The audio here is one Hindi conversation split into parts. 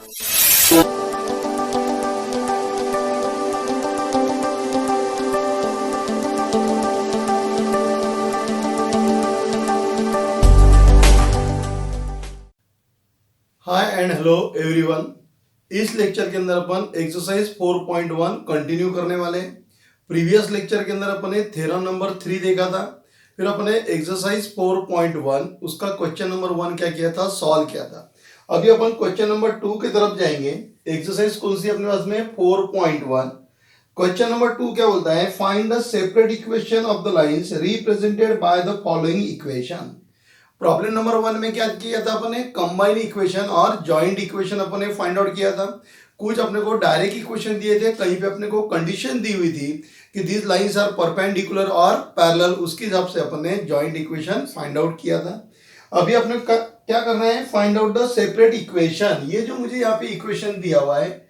Hi and hello everyone. इस लेक्चर के अंदर अपन एक्सरसाइज 4.1 कंटिन्यू करने वाले हैं। प्रीवियस लेक्चर के अंदर अपन ने थ्योरम नंबर 3 देखा था, फिर अपन ने एक्सरसाइज 4.1 उसका क्वेश्चन नंबर 1 क्या किया था, सॉल्व किया था। अभी अपन क्वेश्चन नंबर 2 की तरफ जाएंगे। एक्सरसाइज कौन सी अपने पास में, 4.1। क्वेश्चन नंबर 2 क्या बोलता है, find the separate equation of the lines represented by the following equation. Problem number 1 में क्या किया था अपने, कंबाइन इक्वेशन और जॉइंट इक्वेशन अपने फाइंड आउट किया था। कुछ अपने को डायरेक्ट इक्वेशन दिए थे, कहीं पे अपने को कंडीशन दी हुई थी कि दिस लाइंस आर परपेंडिकुलर और पैरेलल, उसके हिसाब से अपने जॉइंट इक्वेशन फाइंड आउट किया था। अभी अपने क्या करना है, find out the separate equation. ये जो मुझे यहाँ पे इक्वेशन दिया हुआ है,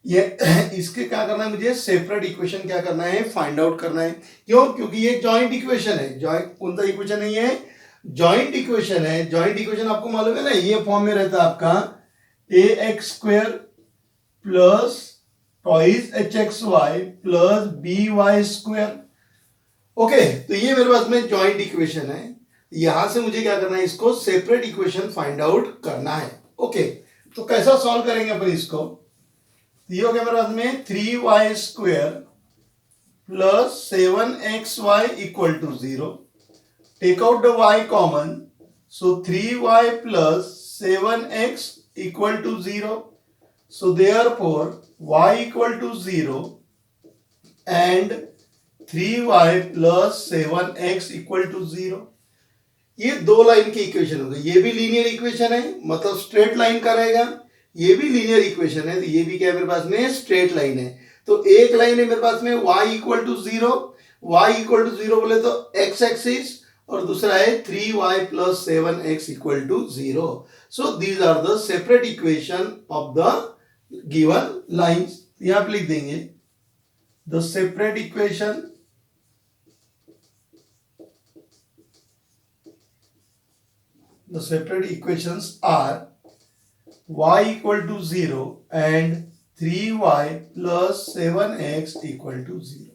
ये इसके क्या करना है, मुझे सेपरेट इक्वेशन क्या करना है, फाइंड आउट करना है। क्यों? क्योंकि ये जॉइंट इक्वेशन है। जॉइंट कौन सा इक्वेशन है, ये जॉइंट इक्वेशन है। जॉइंट इक्वेशन आपको मालूम है ना, ये फॉर्म में रहता है आपका ax square plus twice hxy plus by square. Okay, तो ये मेरे पास में जॉइंट इक्वेशन है। यहां से मुझे क्या करना है, इसको सेपरेट इक्वेशन फाइंड आउट करना है। ओके, तो कैसा सॉल्व करेंगे अपन इसको। ये हो गया मेरे पास में 3y square plus 7xy equal to 0। Take out the y common, so 3y plus 7x equal to 0. So therefore y equal to 0 and 3y plus 7x equal to 0. ये दो लाइन की इक्वेशन हो गई। ये भी लीनियर इक्वेशन है, मतलब स्ट्रेट लाइन का रहेगा। ये भी लीनियर इक्वेशन है, तो ये भी क्या है मेरे पास में, स्ट्रेट लाइन है। तो एक लाइन है मेरे पास में y equal to 0। y equal to 0 बोले तो x एक्सिस, और दूसरा है 3y plus 7x equal to 0। So these are the separate equation of the given lines. यहां पे लिख देंगे the separate equation are y equal to 0 and 3y plus 7x equal to 0।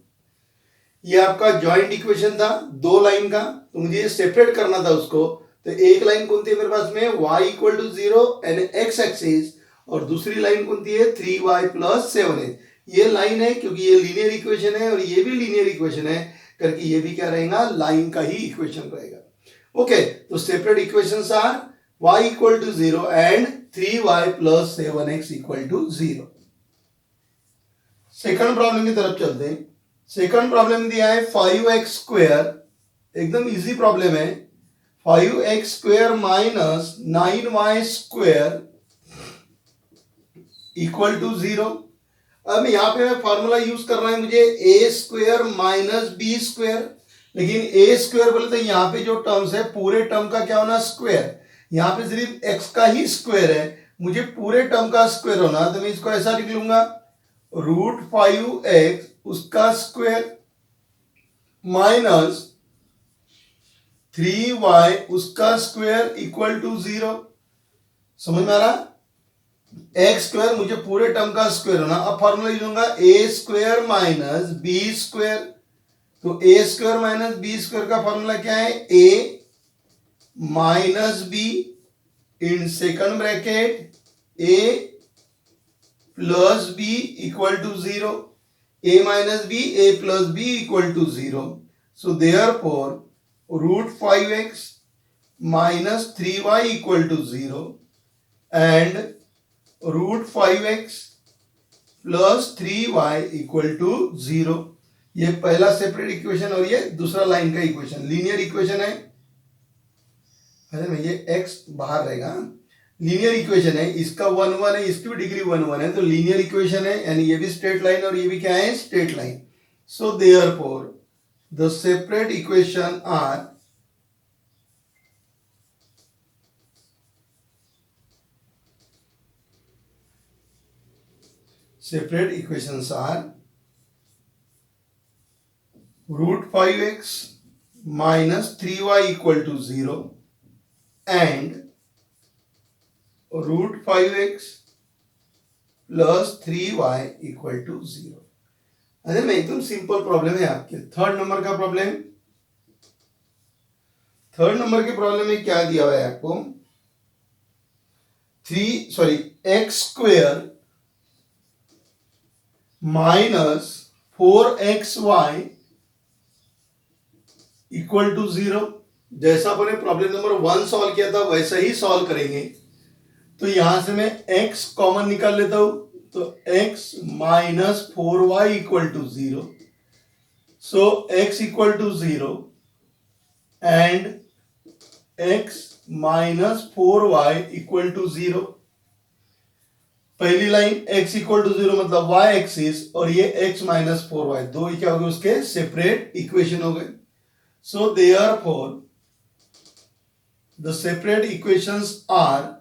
ये आपका जॉइंट इक्वेशन था दो लाइन का, तो मुझे सेपरेट करना था उसको। तो एक लाइन कौन थी मेरे पास में, y equal to 0 and x axis, और दूसरी लाइन कौन थी है 3y प्लस 7x। ये लाइन है क्योंकि ये लीनियर इक्वेशन है और ये भी लीनियर इक्वेशन है, करके ये भी क्या रहेगा, लाइन का ही इक्वेशन रहेगा। ओके, तो separate equations are y equal to 0 and 3y plus 7x equal to 0। Second problem की तरफ चलते हैं। सेकंड प्रॉब्लम दिया है 5x स्क्वायर, एकदम इजी प्रॉब्लम है। 5x square minus 9y square equal to 0। अब यहां पे मैं फॉर्मूला यूज कर रहा है मुझे a square minus B square, लेकिन a स्क्वायर बोले तो यहाँ पे जो टर्म्स है पूरे टर्म का क्या होना, स्क्वायर। यहाँ पे सिर्फ x का ही स्क्वायर है, मुझे पूरे टर्म का स्क्वायर होना, तो मैं इसको ऐसा लिख लूंगा √5x उसका स्क्वायर माइनस 3y उसका स्क्वायर इक्वल टू 0। समझ में आ रहा, एक्स स्क्वायर मुझे पूरे टर्म का स्क्वायर होना। अब formula use A square minus B square. तो A square minus B square का फॉर्मूला क्या है, A minus B in second bracket A plus B equal to 0। a minus b, a plus b equal to 0. So therefore √5x minus 3y equal to 0 and √5x plus 3y equal to 0। ये पहला सेपरेट इक्वेशन और ये दूसरा लाइन का इक्वेशन, लीनियर इक्वेशन है। अरे ये x बाहर रहेगा, लीनियर इक्वेशन है। इसका 1 1 है, इसकी भी डिग्री 1 1 है, तो लीनियर इक्वेशन है, यानी ये भी स्ट्रेट लाइन और ये भी क्या है, straight line. So therefore the separate equation are √5x minus 3y equal to 0 and √5x plus 3y equal to 0। अरे मैं एकदम सिंपल प्रॉब्लम है आपके। थर्ड नंबर का प्रॉब्लम, थर्ड नंबर के प्रॉब्लम में क्या दिया हुआ है आपको, x square minus 4xy equal to 0। जैसा अपने प्रॉब्लम नंबर 1 सॉल्व किया था वैसा ही सॉल्व करेंगे। तो यहां से मैं x कॉमन निकाल लेता हूं, तो x minus 4y equal to 0। So x equal to 0 and x minus 4y equal to 0। पहली लाइन x इक्वल टू 0 मतलब y एक्सिस, और ये x माइनस 4y, दो ही क्या हो गए उसके सेपरेट इक्वेशन हो गए। So therefore the separate equations are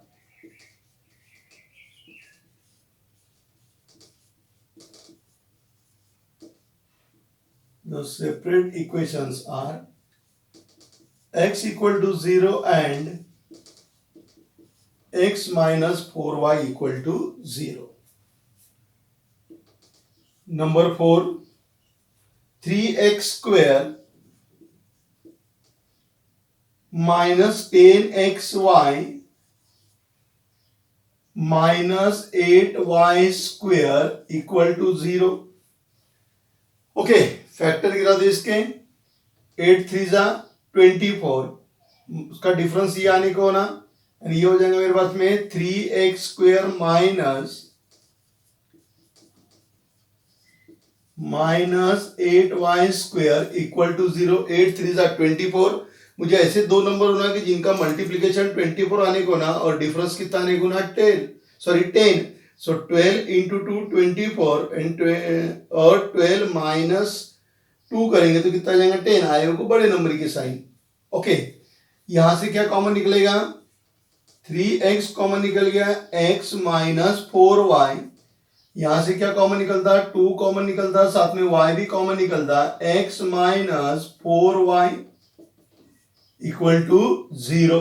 x equal to 0 and x minus 4y equal to 0. Number 4, 3x square minus 10xy minus 8y square equal to 0. Okay, factor गिरा दे इसके, 8 3 जा 24, उसका डिफरेंस ये आने को ना, ये हो जाएगा मेरे पास में 3x square minus 8y square equal to 0। 8 3 जा 24। मुझे ऐसे दो नंबर होना कि जिनका मल्टीप्लीकेशन 24 आने को ना और डिफरेंस कितना आने को ना 10। सो 12 इंटू 2 24 एंड और 12 माइनस 2 करेंगे तो कितना जाएगा 10, आएगा को बड़े नंबर की साइन। ओके, यहां से क्या कॉमन निकलेगा, 3x कॉमन निकल गया, x माइनस 4y। यहां से क्या कॉमन निकलता, 2 कॉमन निकलता, साथ में y भी कॉमन निकलता, x minus 4y equal to 0।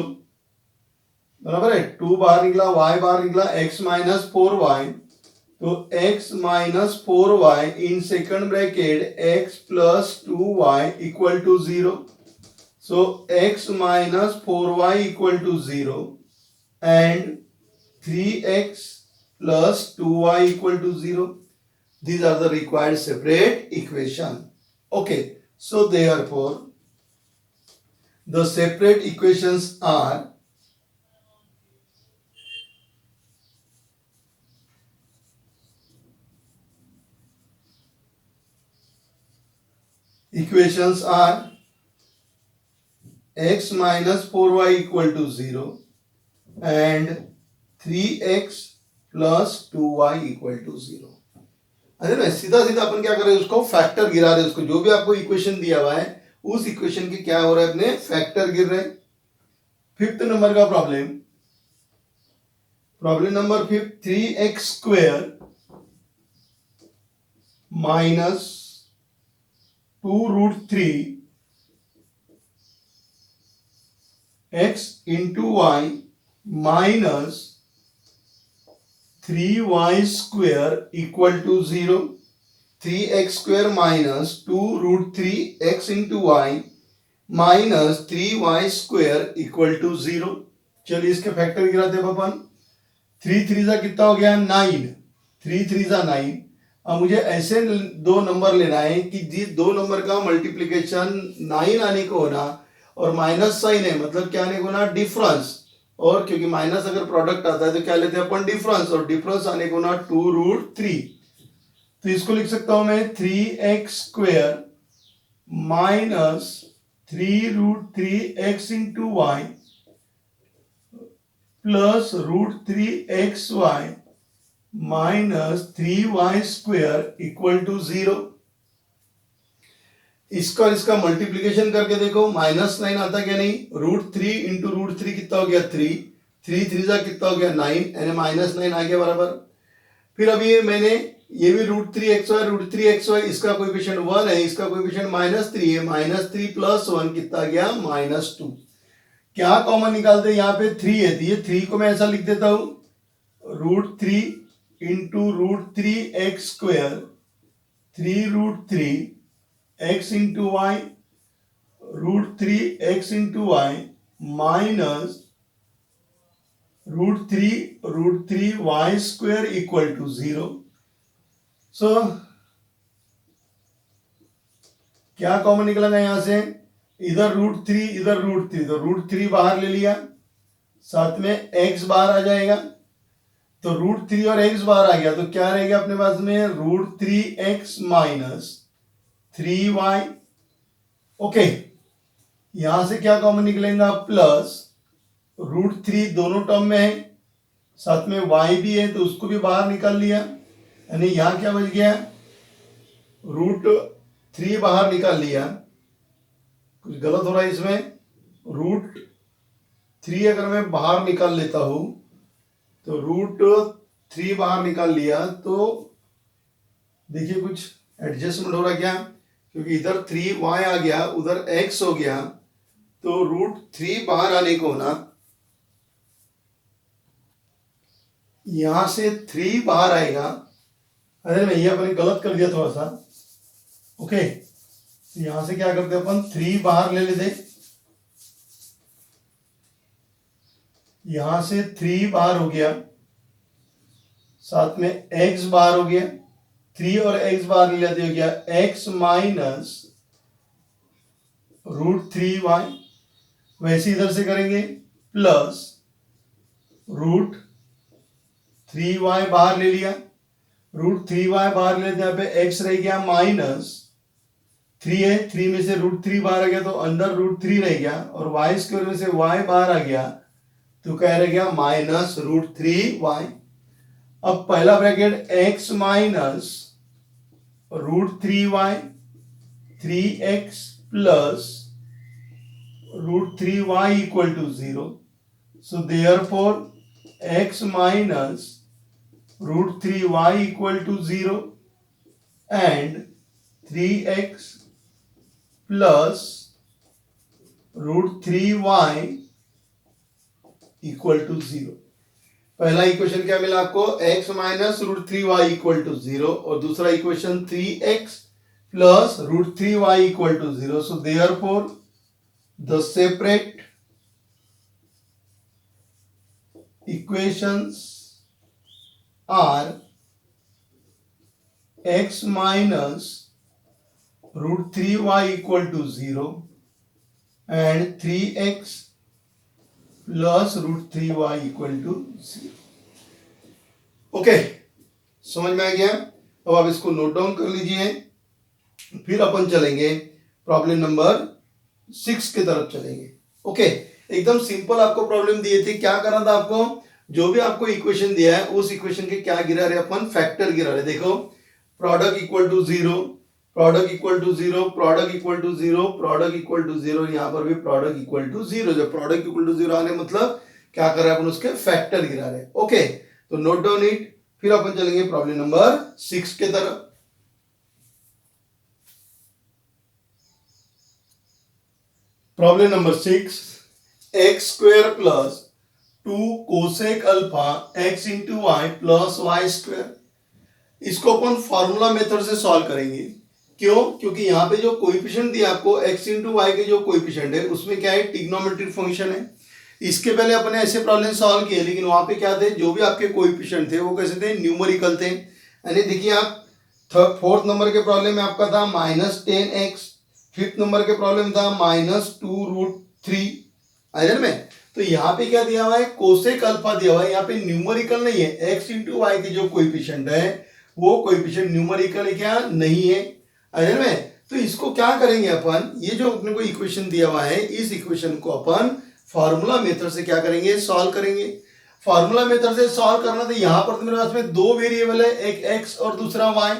बराबर है, 2 बाहर निकला, y बाहर निकला, x माइनस 4y, तो x minus 4y in second bracket x plus 2y equal to 0। So x minus 4y equal to 0 and 3x plus 2y equal to 0. These are the required separate equation. Okay, so therefore the separate equations are x minus 4y equal to 0 and 3x plus 2y equal to 0। अरे ना सीधा सीधा अपन क्या कर रहे हैं, उसको फैक्टर गिरा रहे हैं, उसको जो भी आपको इक्वेशन दिया हुआ है उस इक्वेशन के क्या हो रहा है, अपने फैक्टर गिर रहे हैं। फिफ्थ नंबर का problem number 5, 3x square minus 2√3 x into y minus 3y square equal to 0। 3x square minus 2√3x into y minus 3y square equal to 0। चलिए इसके फैक्टर गिराते हैं अपन। 3 3 जा कितना हो गया 9, 3 3 जा 9। अब मुझे ऐसे दो नंबर लेना है कि जिस दो नंबर का मल्टीप्लीकेशन 9 आने को होना और माइनस साइन है, मतलब क्या आने को ना डिफरेंस, और क्योंकि माइनस अगर प्रोडक्ट आता है तो क्या लेते हैं अपन डिफरेंस, और डिफरेंस आने को ना 2√3। तो इसको लिख सकता हूं मैं 3x square minus 3√3x into y plus √3xy minus 3y square equal to 0। इसका इसका मल्टीप्लीकेशन करके देखो, -9 आता क्या नहीं, √3 इंटू √3 कितना हो गया 3, 3 3 जा कितना हो गया 9, यानी -9 आ गया बराबर। फिर अभी मैंने ये भी √3xy, इसका कोएफिशिएंट 1 है, इसका कोएफिशिएंट -3 है, -3 प्लस 1 कितना गया -2। क्या कॉमन निकालते हैं, यहाँ पे 3 है, तो ये 3 को मैं ऐसा लिख देता हूं √3 into root 3x² 3√3 x into y √3 x into y minus √3 equal to 0। सो क्या कॉमन निकलेगा यहां से, इधर √3 इधर √3, तो √3 बाहर ले लिया, साथ में x बाहर आ जाएगा, तो √3 और x बाहर आ गया तो क्या रहेगा अपने पास में √3x माइनस 3y। ओके, यहां से क्या कॉमन निकलेगा प्लस √3 दोनों टर्म में है, साथ में y भी है तो उसको भी बाहर निकाल लिया, यानी यहां क्या बच गया √3 बाहर निकाल लिया। कुछ गलत हो रहा है इसमें, √3 अगर मैं बाहर निकाल लेता हूं तो √3 बाहर निकाल लिया तो देखिए कुछ एडजस्टमेंट हो रहा क्या, क्योंकि इधर 3y आ गया उधर x हो गया, तो √3 बाहर आने को ना यहां से 3 बाहर आएगा। अरे मैं ये अपने गलत कर दिया थोड़ा सा। ओके, तो यहां से क्या करते अपन 3 बाहर ले लेते, यहां से 3 बाहर हो गया, साथ में x बाहर हो गया, 3 और x बाहर ले लेते हो गया x माइनस √3y। वैसे इधर से करेंगे प्लस √3y बाहर ले लिया, √3y बाहर ले लेते, यहाँ पे x रह गया माइनस 3 है, 3 में से √3 बाहर आ गया तो अंडर √3 रह गया, और y² में से y बाहर आ गया तो क्या रह गया माइनस √3y। अब पहला bracket x minus √3y 3x plus √3y equal to 0। So therefore x minus √3y equal to 0 and 3x plus √3y equal to 0। पहला इक्वेशन क्या मिला आपको, x minus √3y equal to 0, और दूसरा equation 3x plus √3y equal to 0। So therefore the separate equations are x minus √3y equal to 0 and 3x plus √3y equal to 0। Okay, समझ में आ गया। अब आप इसको नोट डाउन कर लीजिए, फिर अपन चलेंगे प्रॉब्लम नंबर 6 की तरफ चलेंगे। ओके, एकदम सिंपल आपको प्रॉब्लम दिए थे, क्या करना था आपको, जो भी आपको इक्वेशन दिया है उस इक्वेशन के क्या गिरा रहे अपन, फैक्टर गिरा रहे। देखो product equal to 0, product equal to 0, product equal to 0, product equal to 0, यहां पर भी प्रोडक्ट इक्वल टू 0। जब प्रोडक्ट इक्वल टू 0 आने मतलब क्या कर रहे हैं अपन, उसके फैक्टर गिरा रहे। ओके, तो नोट डाउन इट, फिर अपन चलेंगे प्रॉब्लम नंबर 6 के तरफ। Problem number 6, x² plus 2 cosec alpha x into y plus y²। इसको अपन फॉर्मूला मेथड से सॉल्व करेंगे। क्यों, क्योंकि यहाँ पे जो कोएफिशिएंट दिया आपको x इंटू वाई के जो कोएफिशिएंट है उसमें क्या है, ट्रिग्नोमेट्रिक फंक्शन है। इसके पहले अपने ऐसे प्रॉब्लम सॉल्व किए, लेकिन वहां पे क्या थे, जो भी आपके कोएफिशिएंट थे वो कैसे थे, न्यूमेरिकल थे। यानी देखिए आप 4th नंबर के प्रॉब्लम में आपका था -10x, 5th नंबर के प्रॉब्लम था -2√3 आइडल में। तो यहाँ पे क्या दिया हुआ है, कोसेक अल्फा दिया हुआ है, यहाँ पे न्यूमेरिकल नहीं है। x इंटू वाई के जो कोएफिशिएंट है वो कोएफिशिएंट न्यूमेरिकल है क्या, नहीं है आइडल में। तो इसको क्या करेंगे अपन, ये जो अपने को इक्वेशन दिया हुआ है इस इक्वेशन को अपन फार्मूला मेथड से क्या करेंगे, सॉल्व करेंगे। फार्मूला मेथड से सॉल्व करना, तो यहाँ पर तो मेरे पास में 2 वेरिएबल है, एक x और दूसरा y।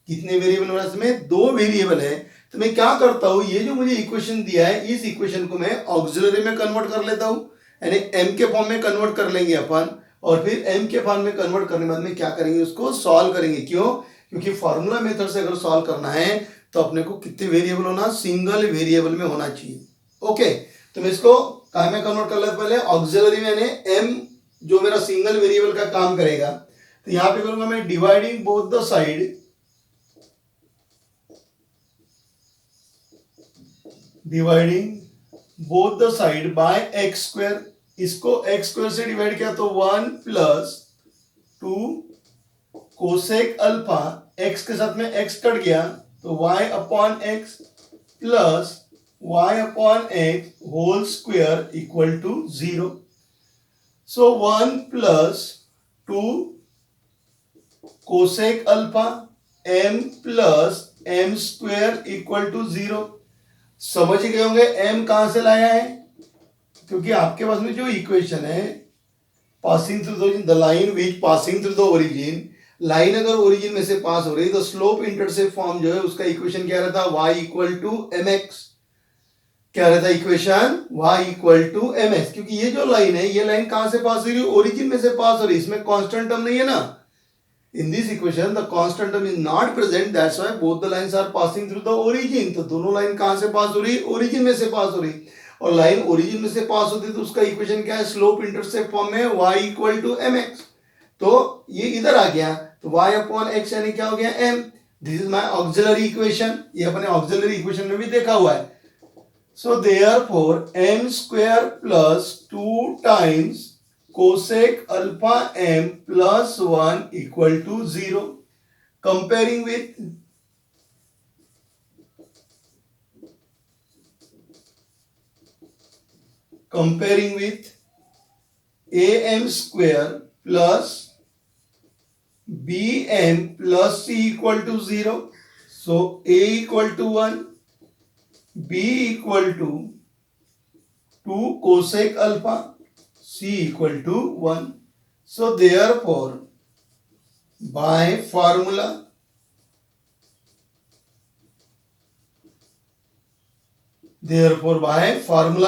कितने वेरिएबल मेरे पास में, 2 वेरिएबल है। तो मैं क्या करता हूं, ये जो मुझे इक्वेशन दिया है इस इक्वेशन को मैं ऑक्सिलरी में कन्वर्ट कर लेता हूं, यानी m के फॉर्म में कन्वर्ट कर लेंगे अपन, और फिर m के फॉर्म में कन्वर्ट करने के बाद में क्या करेंगे, उसको सॉल्व करेंगे। क्यों, क्योंकि फॉर्मूला मेथड से अगर सॉल्व करना है तो अपने को कितने वेरिएबल होना, सिंगल वेरिएबल में होना चाहिए। ओके, तो मैं इसको कहाँ में कन्वर्ट कर लेता, पहले ऑक्सिलरी में, यानी m जो मेरा सिंगल वेरिएबल का काम करेगा तो यहां पे करूंगा मैं dividing both the side, dividing both the side bye x square. इसको एक्स स्क्वायर से डिवाइड किया तो 1 प्लस 2 कोसेक अल्फा, एक्स के साथ में एक्स कट गया तो y upon x plus y upon x whole square equal to 0। सो 1 plus 2 cosec alpha m plus m square equal to 0। समझ गए होंगे m कहां से लाया है, क्योंकि आपके पास में जो इक्वेशन है passing through the line which passing through the origin, line अगर ओरिजिन में से पास हो रही है तो स्लोप इंटरसेप्ट फॉर्म जो है उसका इक्वेशन क्या रहता है, y इक्वल टू mx। क्या रहता है equation, y equal to mx, क्योंकि ये जो लाइन है ये लाइन कहां से पास हो रही है, ओरिजिन में से पास हो रही है, इसमें कांस्टेंट टर्म नहीं है ना। In this equation the constant term is not present, that's why both the lines are passing through the origin। तो दोनों लाइन कहां से पास हो रही है, ओरिजिन में से पास हो रही, और लाइन ओरिजिन में से पास होती है तो उसका इक्वेशन क्या है, स्लोप इंटरसेप्ट फॉर्म में y इक्वल टू mx। तो ये इधर आ गया तो y अपॉन x यानी क्या हो गया m। This is my auxiliary equation, ये अपने ऑक्सिलरी इक्वेशन में भी देखा हुआ है। So therefore m square plus 2 times cosec alpha m plus 1 equal to 0। Comparing with am square plus bm plus c equal to 0। So a equal to 1, b equal to 2 cosec alpha, c equal to 1। So therefore by formula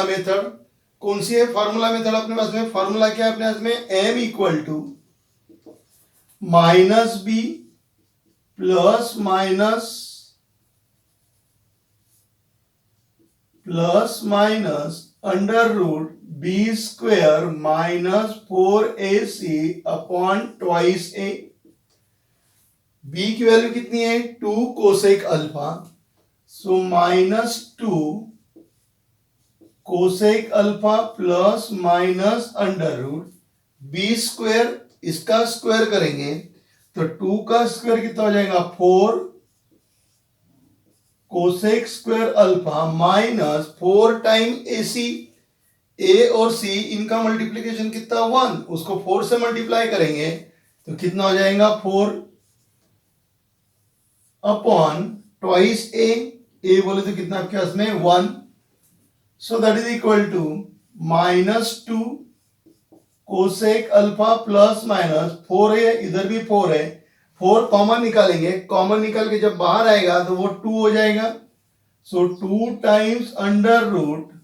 method, कौन सी है फार्मूला मेथड अपने पास में, फार्मूला क्या है अपने पास में, m equal to minus B plus minus under root B square minus 4ac upon twice A. B की वैल्यू कितनी है, 2 cosec alpha, so minus 2 cosec alpha plus minus under root B square, इसका स्क्वायर करेंगे तो 2 का स्क्वायर कितना हो जाएगा 4 cosec square alpha minus 4 time AC, A और सी इनका मल्टीप्लीकेशन कितना 1, उसको 4 से मल्टीप्लाई करेंगे तो कितना हो जाएगा 4 अपॉन ट्वाइस ए बोले तो कितना आपके पास में 1। So that is equal to minus 2 cosec alpha plus minus 4 है, इधर भी 4 है, 4 कॉमन निकालेंगे, कॉमन निकाल के जब बाहर आएगा तो वो 2 हो जाएगा। So 2 times under root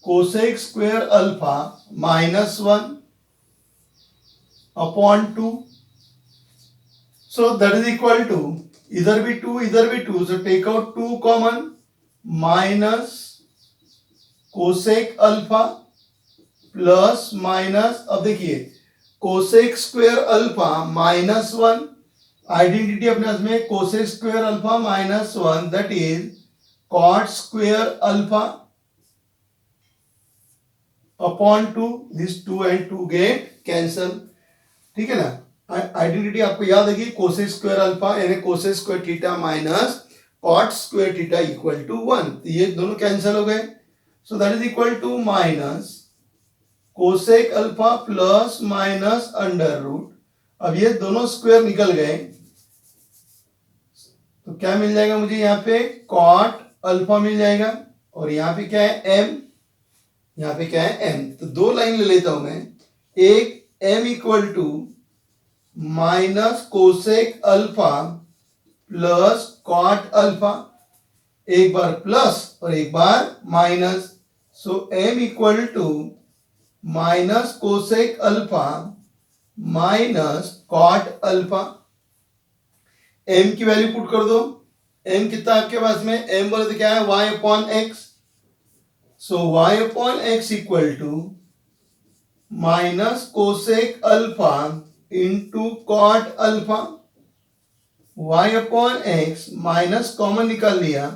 cosec square alpha minus 1 upon 2। So that is equal to, इधर भी 2 इधर भी 2, so take out 2 common, minus cosec alpha plus minus, अब देखिए cosec square alpha minus 1, identity अपने पास में cosec square alpha minus 1 that is cot square alpha upon 2, this 2 and 2 get cancel. ठीक है ना, आइडेंटिटी आपको याद है कि कोसेक स्क्वायर अल्फा यानी cosec square theta minus cot square theta equal to 1, तो ये दोनों कैंसिल हो गए। So that is equal to minus cosec alpha plus minus under root, अब ये दोनों स्क्वायर निकल गए तो क्या मिल जाएगा मुझे, यहाँ पे कॉट अल्फा मिल जाएगा और यहाँ पे क्या है m, यहाँ पे क्या है m। तो दो लाइन ले लेता हूं मैं, एक m equal to minus cosec alpha plus cot alpha, एक बार प्लस और एक बार minus, so m equal to minus cosec alpha minus cot alpha. m की वैल्यू पुट कर दो, m कितना आपके पास में, m बोले तो क्या है y upon x, so y upon x equal to minus cosec alpha into cot alpha y upon x minus common निकाल लिया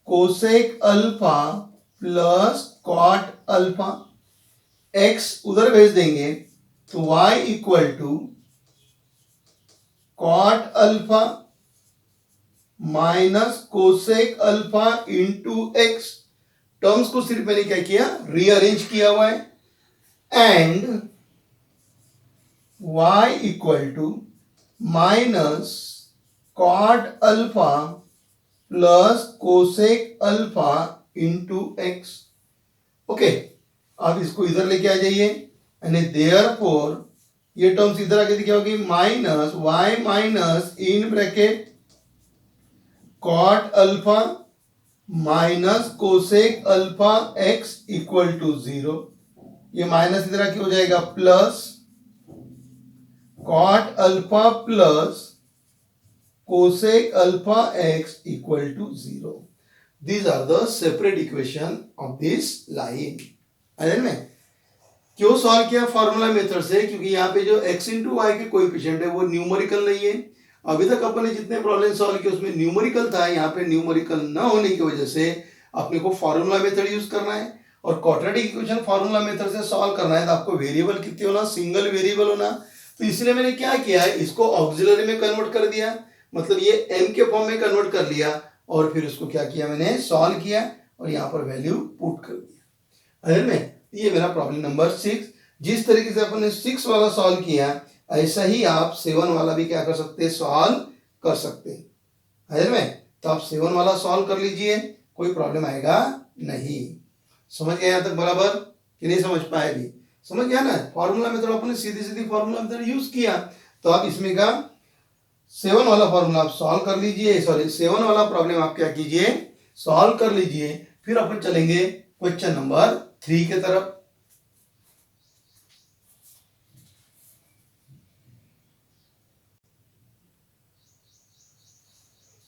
cosec alpha plus cot alpha, x उधर भेज देंगे तो y equal to cot alpha minus cosec alpha into x. Terms को सिर्फ मैंने क्या किया, रीअरेंज किया हुआ है, and y equal to minus cot alpha plus cosec alpha into x. Okay, आप इसको इधर लेके आ जाइए, यानी देयरफॉर ये टर्म्स इधर आके क्या होगी, minus y minus in bracket cot alpha minus cosec alpha x equal to 0। ये माइनस इधर आके हो जाएगा plus cot alpha plus cosec alpha x equal to 0. These are the separate equation of this line. में क्यों सॉल्व किया फॉर्मूला मेथड से, क्योंकि यहाँ पे जो x इंटू वाई के कोएफिशिएंट है वो न्यूमेरिकल नहीं है। अभी तक अपन ने जितने प्रॉब्लम सॉल्व किए उसमें न्यूमेरिकल था, यहाँ पे न्यूमेरिकल ना होने की वजह से अपने को फॉर्मूला मेथड यूज करना है, और क्वाड्रेटिक इक्वेशन फॉर्मूला मेथड से सॉल्व करना है तो आपको वेरिएबल कितने होना, सिंगल वेरिएबल होना। तो इसलिए मैंने क्या किया है, इसको ऑक्सिलरी में कन्वर्ट कर दिया, मतलब ये m के फॉर्म में कन्वर्ट कर लिया, और फिर उसको क्या किया मैंने, सॉल्व किया और यहाँ पर वैल्यू पुट कर दिया। अरे में ये मेरा प्रॉब्लम नंबर 6। जिस तरीके से अपन ने 6 वाला सॉल्व किया ऐसा ही आप 7 वाला भी क्या कर सकते हैं, सॉल्व कर सकते हैं। अरे में तो आप 7 वाला सॉल्व कर लीजिए, कोई प्रॉब्लम आएगा नहीं। समझ गए यहाँ तक बराबर कि नहीं समझ पाए? भी समझ गया ना। फॉर्मूला मेथड अपने सीधी सीधी फॉर्मूला मेथड यूज किया, तो आप इसमें का 7 वाला फॉर्मूला आप सॉल्व कर लीजिए, सॉरी 7 वाला प्रॉब्लम आप क्या कीजिए, सॉल्व कर लीजिए। फिर अपन चलेंगे क्वेश्चन नंबर 3 के तरफ।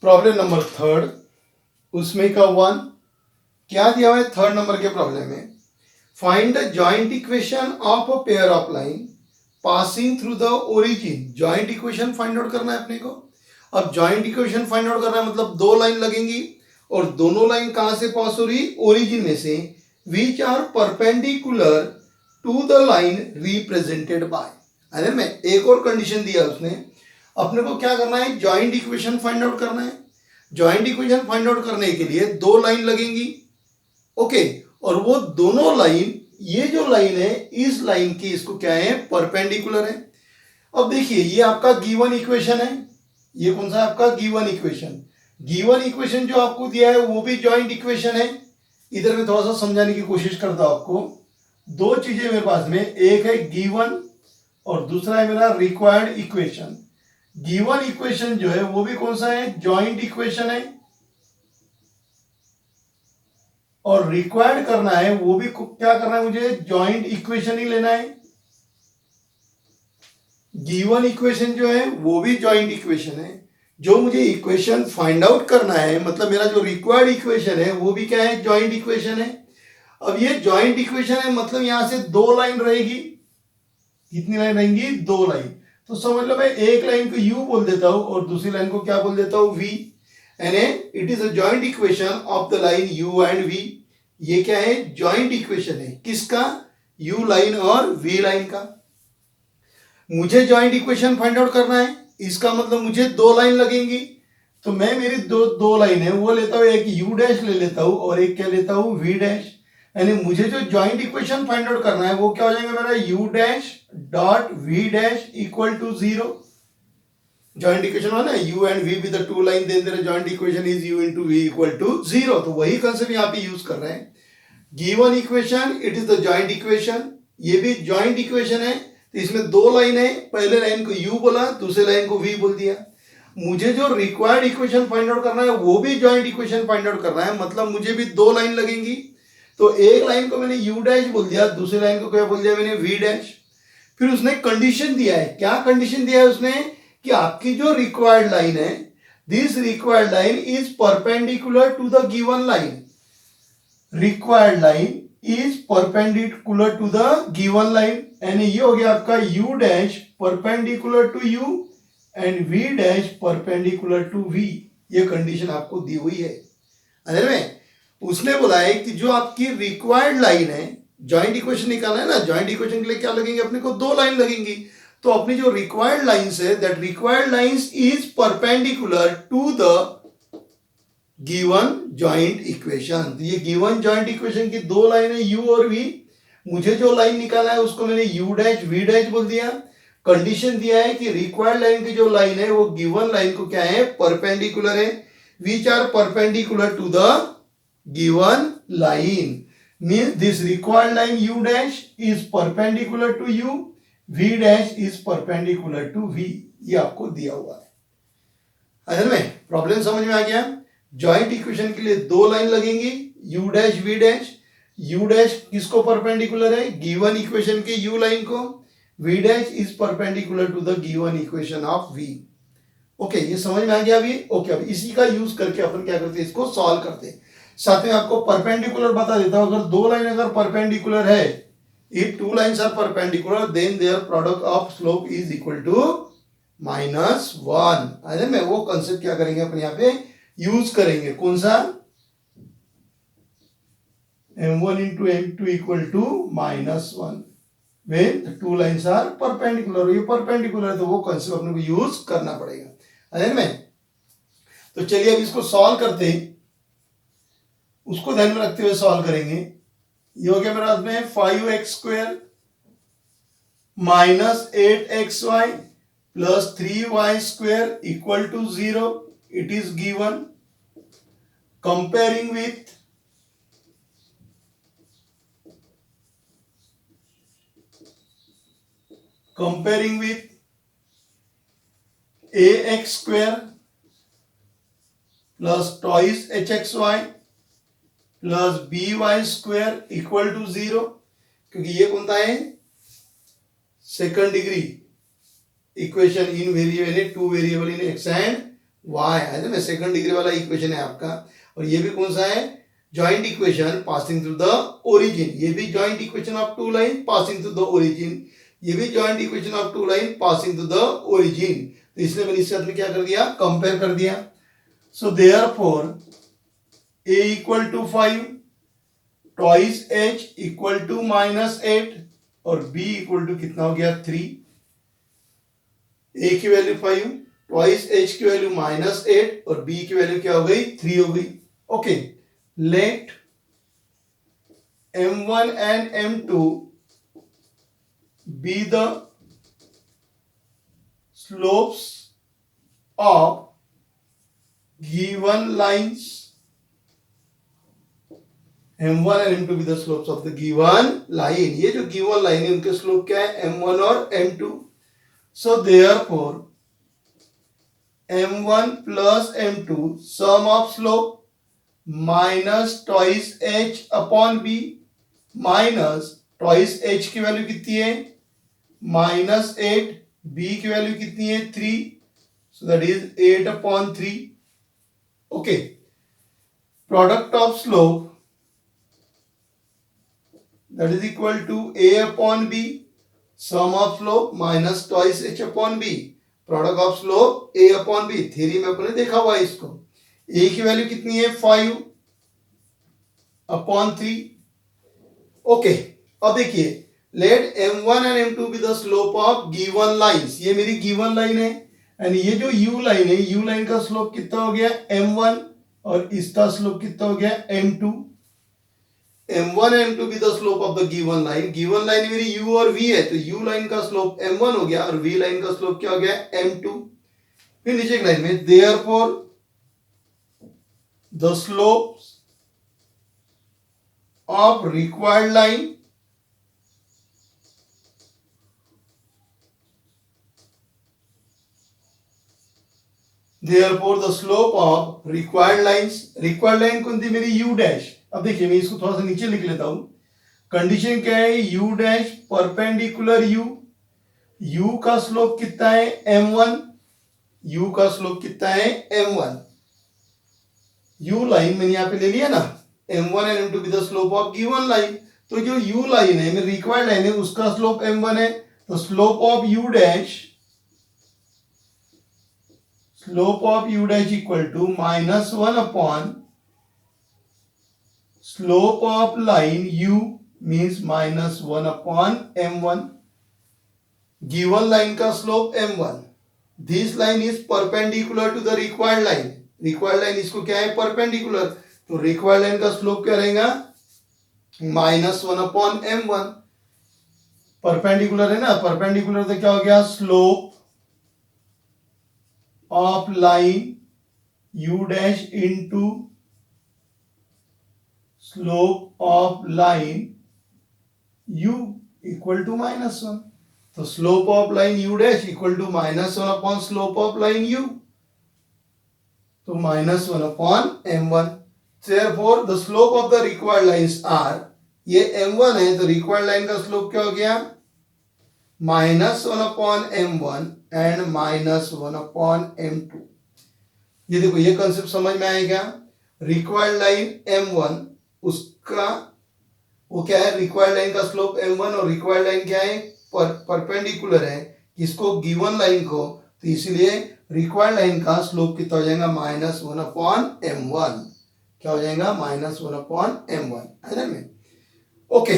प्रॉब्लम नंबर 3, उसमें का 1 क्या दिया हुआ है, 3rd नंबर के प्रॉब्लम में, find the joint equation of a pair of line passing through the origin. Joint equation find out करना है अपने को। अब जॉइंट इक्वेशन फाइंड आउट करना है मतलब 2 लाइन लगेंगी, और दोनों लाइन कहां से पास हो रही, ओरिजिन में से, which are perpendicular to the line represented by. अरे में एक और कंडीशन दिया उसने, अपने को क्या करना है, जॉइंट इक्वेशन फाइंड आउट करना है। जॉइंट इक्वेशन फाइंड आउट करने के लिए 2 लाइन लगेंगी, ओके, और वो दोनों लाइन, ये जो लाइन है इस लाइन की, इसको क्या है, परपेंडिकुलर है। अब देखिए ये आपका गिवन इक्वेशन है, ये कौन सा है आपका गिवन इक्वेशन। गिवन इक्वेशन जो आपको दिया है वो भी जॉइंट इक्वेशन है। इधर मैं थोड़ा सा समझाने की कोशिश करता हूं आपको। 2 चीजें मेरे पास में, एक है गिवन और दूसरा है मेरा रिक्वायर्ड इक्वेशन। गिवन इक्वेशन जो है वो भी कौन सा है, जॉइंट इक्वेशन है, और रिक्वायर्ड करना है वो भी क्या करना है मुझे, जॉइंट इक्वेशन ही लेना है। गिवन इक्वेशन जो है वो भी जॉइंट इक्वेशन है। जो मुझे इक्वेशन फाइंड आउट करना है, मतलब मेरा जो रिक्वायर्ड इक्वेशन है वो भी क्या है, जॉइंट इक्वेशन है। अब ये जॉइंट इक्वेशन है मतलब यहां से 2 लाइन रहेगी। कितनी लाइन रहेंगी, 2 लाइन। तो समझ लो मैं एक लाइन को u बोल देता हूं और दूसरी लाइन को क्या बोल देता हूं, v, यानी it is a joint equation of the line u and v। ये क्या है, जॉइंट इक्वेशन है, किसका, u लाइन और v लाइन का। मुझे जॉइंट इक्वेशन फाइंड आउट करना है, इसका मतलब मुझे 2 लाइन लगेंगी। तो मैं मेरी दो लाइन है वो लेता हूं, एक u डैश ले लेता हूं और एक क्या लेता हूं, v डैश। यानी मुझे जो जॉइंट इक्वेशन फाइंड आउट करना है वो क्या हो जाएगा मेरा, u dash dot v dash equal to 0। Joint equation हो ना, u and v with the 2 line, then their joint equation is u into v equal to 0। तो वही कांसेप्ट यहां पे यूज कर रहे हैं। Given equation it is the joint equation, ये भी जॉइंट इक्वेशन है। तो इसमें 2 लाइन है, पहले लाइन को u बोला, दूसरे लाइन को v बोल दिया। मुझे जो रिक्वायर्ड इक्वेशन फाइंड आउट करना है वो भी जॉइंट इक्वेशन फाइंड आउट करना है, मतलब मुझे भी 2 लाइन लगेंगी। तो एक लाइन को मैंने u डैश बोल दिया, दूसरी लाइन को क्या बोल दिया मैंने, v डैश। फिर उसने कंडीशन दिया है, क्या कंडीशन दिया है उसने, कि आपकी जो रिक्वायर्ड लाइन है, this required line is perpendicular to the given line. Required line is perpendicular to the given line, यानी ये हो गया आपका u dash perpendicular to u and v dash perpendicular to v। ये कंडीशन आपको दी हुई है। अरे में उसने बोला है कि जो आपकी रिक्वायर्ड लाइन है, जॉइंट इक्वेशन निकालना है ना, जॉइंट इक्वेशन के लिए क्या लगेंगे अपने को, दो लाइन लगेंगी। तो अपनी जो रिक्वायर्ड लाइंस है, that required lines is perpendicular to the given joint equation. तो ये गिवन जॉइंट इक्वेशन की दो लाइन है u और v। मुझे जो लाइन निकाला है उसको मैंने u डैश v डैश बोल दिया। कंडीशन दिया है कि रिक्वायर्ड लाइन की जो लाइन है वो गिवन लाइन को क्या है, परपेंडिकुलर है, which are perpendicular to the given line. Means this required line u dash is perpendicular to u, v dash is perpendicular to v। ये आपको दिया हुआ है। असल में प्रॉब्लम समझ में आ गया। जॉइंट इक्वेशन के लिए दो लाइन लगेंगी, u dash v dash. u dash किसको परपेंडिकुलर है, गिवन इक्वेशन के u लाइन को, v dash is perpendicular to the given equation of v। Okay, ये समझ में आ गया अभी। ओके, अब इसी का यूज करके अपन क्या करते हैं, इसको सॉल्व करते हैं। साथ में आपको परपेंडिकुलर बता देता हूं, अगर दो लाइन अगर परपेंडिकुलर है, if two lines are perpendicular then their product of slope is equal to -1। अरे मैं वो कंसेप्ट क्या करेंगे अपन यहाँ पे यूज करेंगे, कौन सा, m1 into m2 equal to -1 when the two lines are perpendicular। ये परपेंडिकुलर है तो वो कंसेप्ट अपने को यूज करना पड़ेगा। अरे में तो चलिए अब इसको सॉल्व करते हैं, उसको ध्यान में रखते हुए सॉल्व करेंगे। ये हो गया मेरे हाथ में 5x² minus 8xy plus 3y² equal to 0। It is given. Comparing with ax² plus twice hxy plus by² equal to 0। क्योंकि ये कौन सा है, second degree equation in variable है, two variable in X and Y है ना, सेकंड डिग्री वाला इक्वेशन है आपका। और ये भी कौन सा है, joint equation passing through the origin. ये भी joint equation of two line passing through the origin. ये भी joint equation of two line passing through the origin. तो इसलिए मैंने इसके साथ में क्या कर दिया, कंपेयर कर दिया। So therefore a equal to 5, twice h equal to -8 और b इक्वल टू कितना हो गया 3। a की वैल्यू 5, ट्वाइस h की वैल्यू -8 और b की वैल्यू क्या हो गई, 3 हो गई। Okay, let m1 and m2 be the slopes of given lines। m1 and m2 be the slopes of the given line। ये जो given line है उनके स्लोप क्या है, m1 और m2। so therefore m1 plus m2 sum of slope minus twice h upon b minus twice h की वैल्यू कितनी है -8, b की वैल्यू कितनी है 3, so that is 8/3। Okay, product of slope that is equal to a upon b, sum of slope minus twice h upon b, product of slope a upon b। Theory में अपने देखा हुआ है इसको। a की वैल्यू कितनी है 5/3। ओके, अब देखिए, let m1 and m2 be the slope of given lines. ये मेरी गिवन लाइन है एंड ये जो u लाइन है, u लाइन का स्लोप कितना हो गया m1 और इसका स्लोप कितना हो गया m2। m1 and m2 be the slope of the given line. Given line मेरी u और v है तो u लाइन का स्लोप m1 हो गया और v लाइन का स्लोप क्या हो गया m2। फिर नीचे की लाइन में therefore the slopes of required line therefore the slope of required lines, required line कौन थी मेरी u डैश। अब देखिए मैं इसको थोड़ा सा नीचे लिख लेता हूं। कंडीशन क्या है, u dash perpendicular u, u का स्लोप कितना है m1, u का स्लोप कितना है m1। u लाइन मैंने यहां पे ले लिया ना, m1 and m2 be the slope of given line. तो जो u लाइन है मेरी रिक्वायर्ड लाइन है उसका स्लोप m1 है तो slope of U dash equal to -1 upon slope of line u means -1 upon m1. Given line का slope m1. This line is perpendicular to the required line. Required line इसको क्या है, परपेंडिकुलर. तो रिक्वायर्ड लाइन का स्लोप क्या रहेगा, -1 अपॉन m1. परपेंडिकुलर है ना, परपेंडिकुलर तो क्या हो गया, slope of line u dash into slope of line u equal to -1. तो slope of line u dash equal to -1 upon slope of line u. तो -1 upon m1. Therefore the slope of the required lines are, ये m1 है तो रिक्वायर्ड लाइन का स्लोप क्या हो गया, -1 upon m1 and -1 upon m2. ये देखो, ये कंसेप्ट समझ में आएगा. रिक्वायर्ड लाइन m1, उसका वो क्या है, रिक्वायर्ड लाइन का स्लोप m1 और रिक्वायर्ड लाइन क्या है, परपेंडिकुलर है किसको, गिवन लाइन को. तो इसीलिए रिक्वायर्ड लाइन का स्लोप कितना हो जाएगा, -1 अपॉन m1. क्या हो जाएगा, -1 अपॉन m1, है ना में. ओके,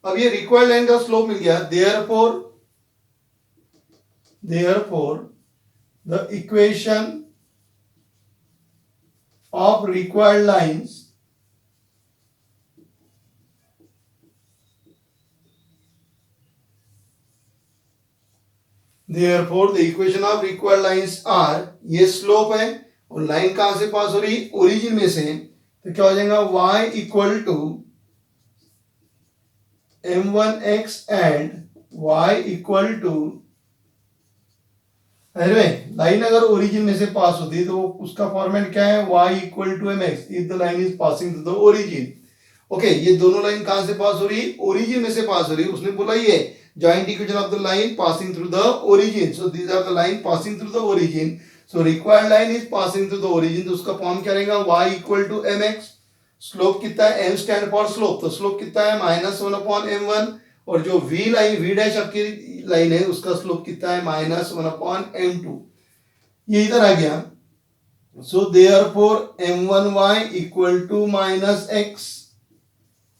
अब ये रिक्वायर्ड लाइन का स्लोप मिल गया. therefore the equation of required lines are, ये स्लोप है और लाइन कहां से पास हो रही, ओरिजिन में से. तो क्या हो जाएगा, y equal to m1x and y equal to, अरे लाइन अगर ओरिजिन में से पास होती है तो उसका फॉर्मेट क्या है, y equal to mx if the line is passing through the origin. Okay, ये दोनों लाइन कहां से पास हो रही, ओरिजिन में से पास हो रही. उसने बोला ये joint equation of the line passing through the origin. So these are the line passing through the origin. So required line is passing through the origin. तो उसका फॉर्म क्या रहेगा, y equal to mx. Slope कितना है, m स्टैंड फॉर स्लोप, तो स्लोप कितना है, -1 अपॉन m1. और जो v लाइन, v डैश आपकी लाइन है, उसका स्लोप कितना है, -1 अपॉन m2. ये इधर आ गया. So therefore m1y equal to -x,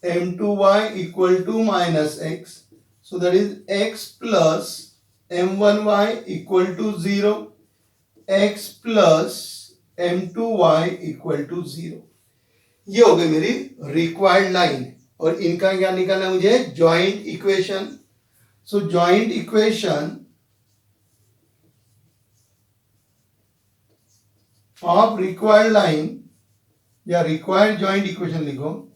m2y equal to -x. So that is x plus m1y equal to 0, x plus m2y equal to 0. ये हो गई मेरी रिक्वायर्ड लाइन. और इनका क्या निकालना है मुझे, joint equation. So joint equation of required line, या रिक्वायर्ड जॉइंट इक्वेशन लिखो.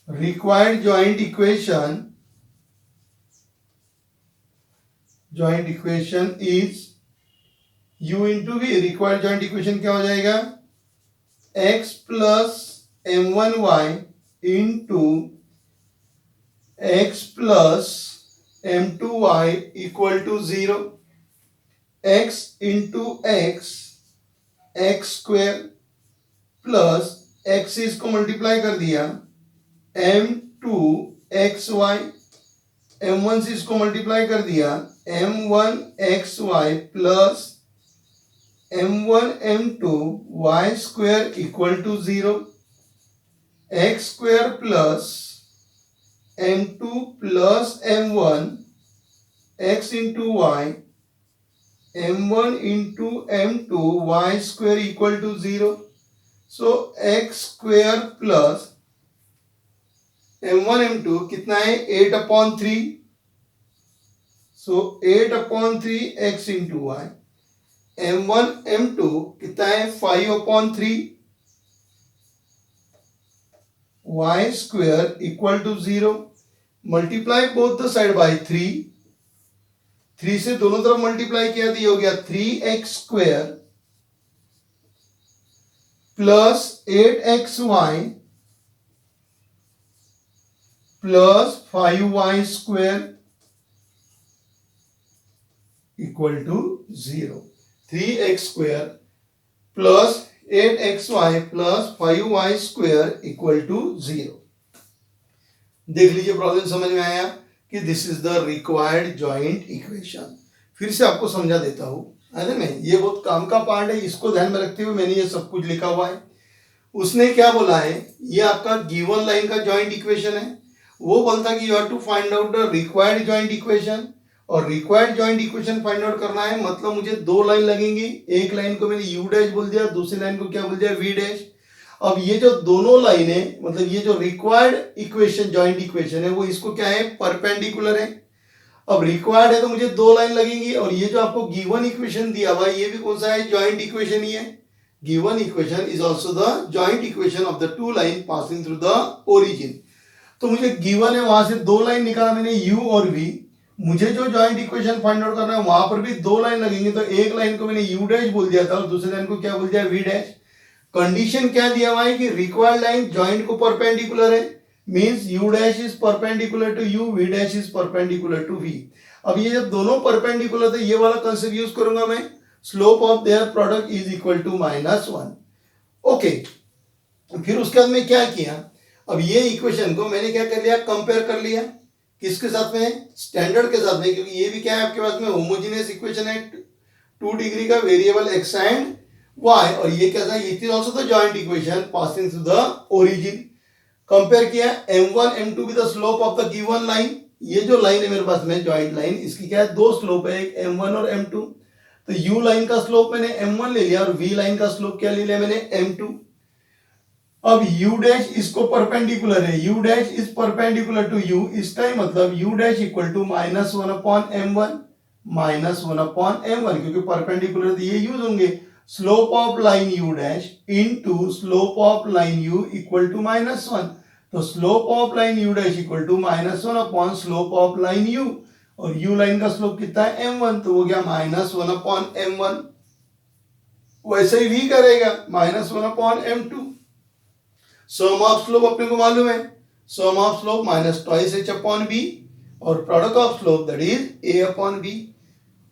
Required joint equation, joint equation is u into v. required joint equation क्या हो जाएगा, x plus m1y into x plus m2y equal to 0. x into x, x square plus x इसको मल्टीप्लाई कर दिया, m2xy, m1 से इसको मल्टीप्लाई कर दिया, m1xy plus m1 m2 y square equal to 0. x square plus m2 plus m1 x into y, m1 into m2 y square equal to 0. So x square plus m1 m2 कितना है, 8/3. सो 8/3 x into Y. m1 m2 कितना है, 5/3 y square equal to 0. Multiply both the side by 3. 3 से दोनों तरफ मल्टीप्लाई किया, दिया हो गया 3x square plus 8xy plus 5y square equal to 0. 3x square plus 8xy plus 5y square equal to 0. देख लीजिए, प्रॉब्लम समझ में आया कि this is the required joint equation. फिर से आपको समझा देता हूँ, है ना। मैं ये बहुत काम का पार्ट है, इसको ध्यान में रखते हुए मैंने ये सब कुछ लिखा हुआ है। उसने क्या बोला है, ये आपका गिवन लाइन का जॉइंट इक्वेशन है। वो बोलता है कि you have to find out the required joint equation, और required joint equation find out करना है, मतलब मुझे दो लाइन लगेंगी। एक लाइन को मैंने यू डैश बोल दिया, दूसरी लाइन को क्या बोल दिया, वी डैश। अब ये जो दोनों लाइन है, मतलब ये जो रिक्वायर्ड इक्वेशन जॉइंट इक्वेशन है, वो इसको क्या है, परपेंडिकुलर है। अब रिक्वायर्ड है तो मुझे दो लाइन लगेंगी, और ये जो आपको गिवन इक्वेशन दिया हुआ है, ये भी कौन सा है, जॉइंट इक्वेशन ही है। Given equation is also the joint equation of the two line passing through the origin. तो मुझे गिवन है, वहां से दो लाइन निकाला मैंने, यू और वी। मुझे जो जॉइंट इक्वेशन फाइंड आउट करना है, वहां पर भी दो लाइन लगेंगे। तो एक लाइन को मैंने यू डैश बोल दिया था, और दूसरी लाइन को क्या बोल दिया, वी डैश। कंडीशन क्या दिया हुआ है कि रिक्वायर्ड लाइन जॉइंट को परपेंडिकुलर है, means U dash is perpendicular to U, V dash is perpendicular to V. अब ये जब दोनों परपेंडिकुलर थे, ये वाला कंसेप्ट यूज करूंगा मैं, slope of their product is equal to -1। Okay, फिर उसके बाद में क्या किया, अब ये इक्वेशन को मैंने क्या कर लिया, कंपेयर कर लिया। किसके साथ में, स्टैंडर्ड के साथ में, क्योंकि ये भी क्या है आपके पास में होमोजेनियस इक्वेशन है, 2 डिग्री का वेरिएबल एक्स एंड वाई, और ये कैसा है, it is also the joint equation passing through the origin. Compare किया m1 m2 with the slope of the given line. ये जो लाइन है मेरे पास में जॉइंट लाइन, इसकी क्या है, दो स्लोप है, एक m1 और m2। तो u लाइन का स्लोप मैंने m1 ले लिया, और v लाइन का स्लोप क्या ले लिया मैंने, m2। अब u डैश इसको परपेंडिकुलर है, u dash is perpendicular to u, इसका ही मतलब u dash equal to -1/m1, -1/m1, क्योंकि परपेंडिकुलर ये यूज होंगे। Slope of line u dash into slope of line u equal to -1। तो slope of line u dash equal to -1 upon slope of line u, और u लाइन का स्लोप कितना है, m1, तो वो गया -1/m1। वैसे ही v करेगा -1/m2। सम ऑफ स्लोप अपने को मालूम है, सम ऑफ स्लोप -2h/b, और product of slope that is a/b।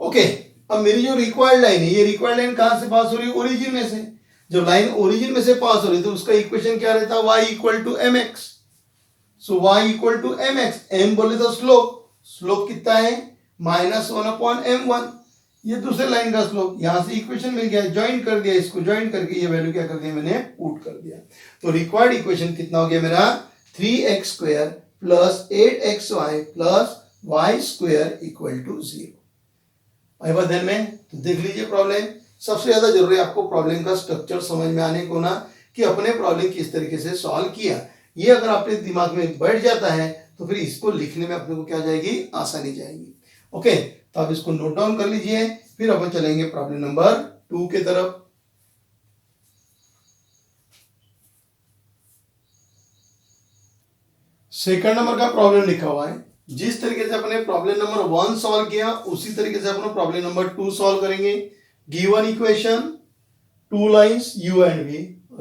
Okay, अब मेरी जो रिक्वायर्ड लाइन है, ये रिक्वायर्ड लाइन कहां से पास हो रही है, ओरिजिन में से। जब लाइन ओरिजिन में से पास हो रही है, तो उसका इक्वेशन क्या रहता है, y equal to mx। So y equal to mx, m बोले तो स्लोप, स्लोप कितना है, -1/m1। ये दूसरे लाइन का स्लोप, यहां से इक्वेशन मिल गया, ज्वाइन कर दिया, इसको ज्वाइन करके ये वैल्यू क्या कर दिया मैंने, पुट कर दिया। तो रिक्वायर्ड इक्वेशन कितना हो गया मेरा, 3x² plus 8xy plus y² equal to 0। आई बात ध्यान में, तो देख लीजिए प्रॉब्लम। सबसे ज्यादा जरूरी है आपको प्रॉब्लम का स्ट्रक्चर समझ में आने को ना, कि अपने प्रॉब्लम किस तरीके से सॉल्व किया। ये अगर आपके दिमाग में बैठ जाता है, तो फिर इसको लिखने में अपने को क्या जाएगी, आसानी जाएगी। ओके, तो आप इसको नोट डाउन कर लीजिए, फिर अपन चलेंगे प्रॉब्लम नंबर 2 के तरफ। सेकंड नंबर का प्रॉब्लम लिखा हुआ है। जिस तरीके से अपने प्रॉब्लम नंबर 1 सॉल्व किया, उसी तरीके से अपन प्रॉब्लम नंबर 2 सॉल्व करेंगे। Given equation 2 lines u and v,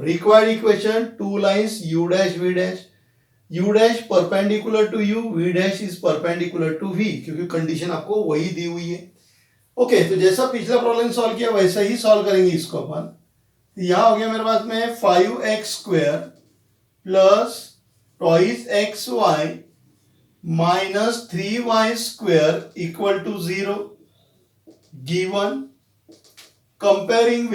required equation 2 lines u dash v dash, u dash perpendicular to u, v dash is perpendicular to v, क्योंकि कंडीशन आपको वही दी हुई है। ओके, तो जैसा पिछला प्रॉब्लम सॉल्व किया वैसा ही सॉल्व करेंगे इसको अपन। यहां हो गया मेरे पास में 5x² plus twice xy minus 3y² equal to 0 given. Comparing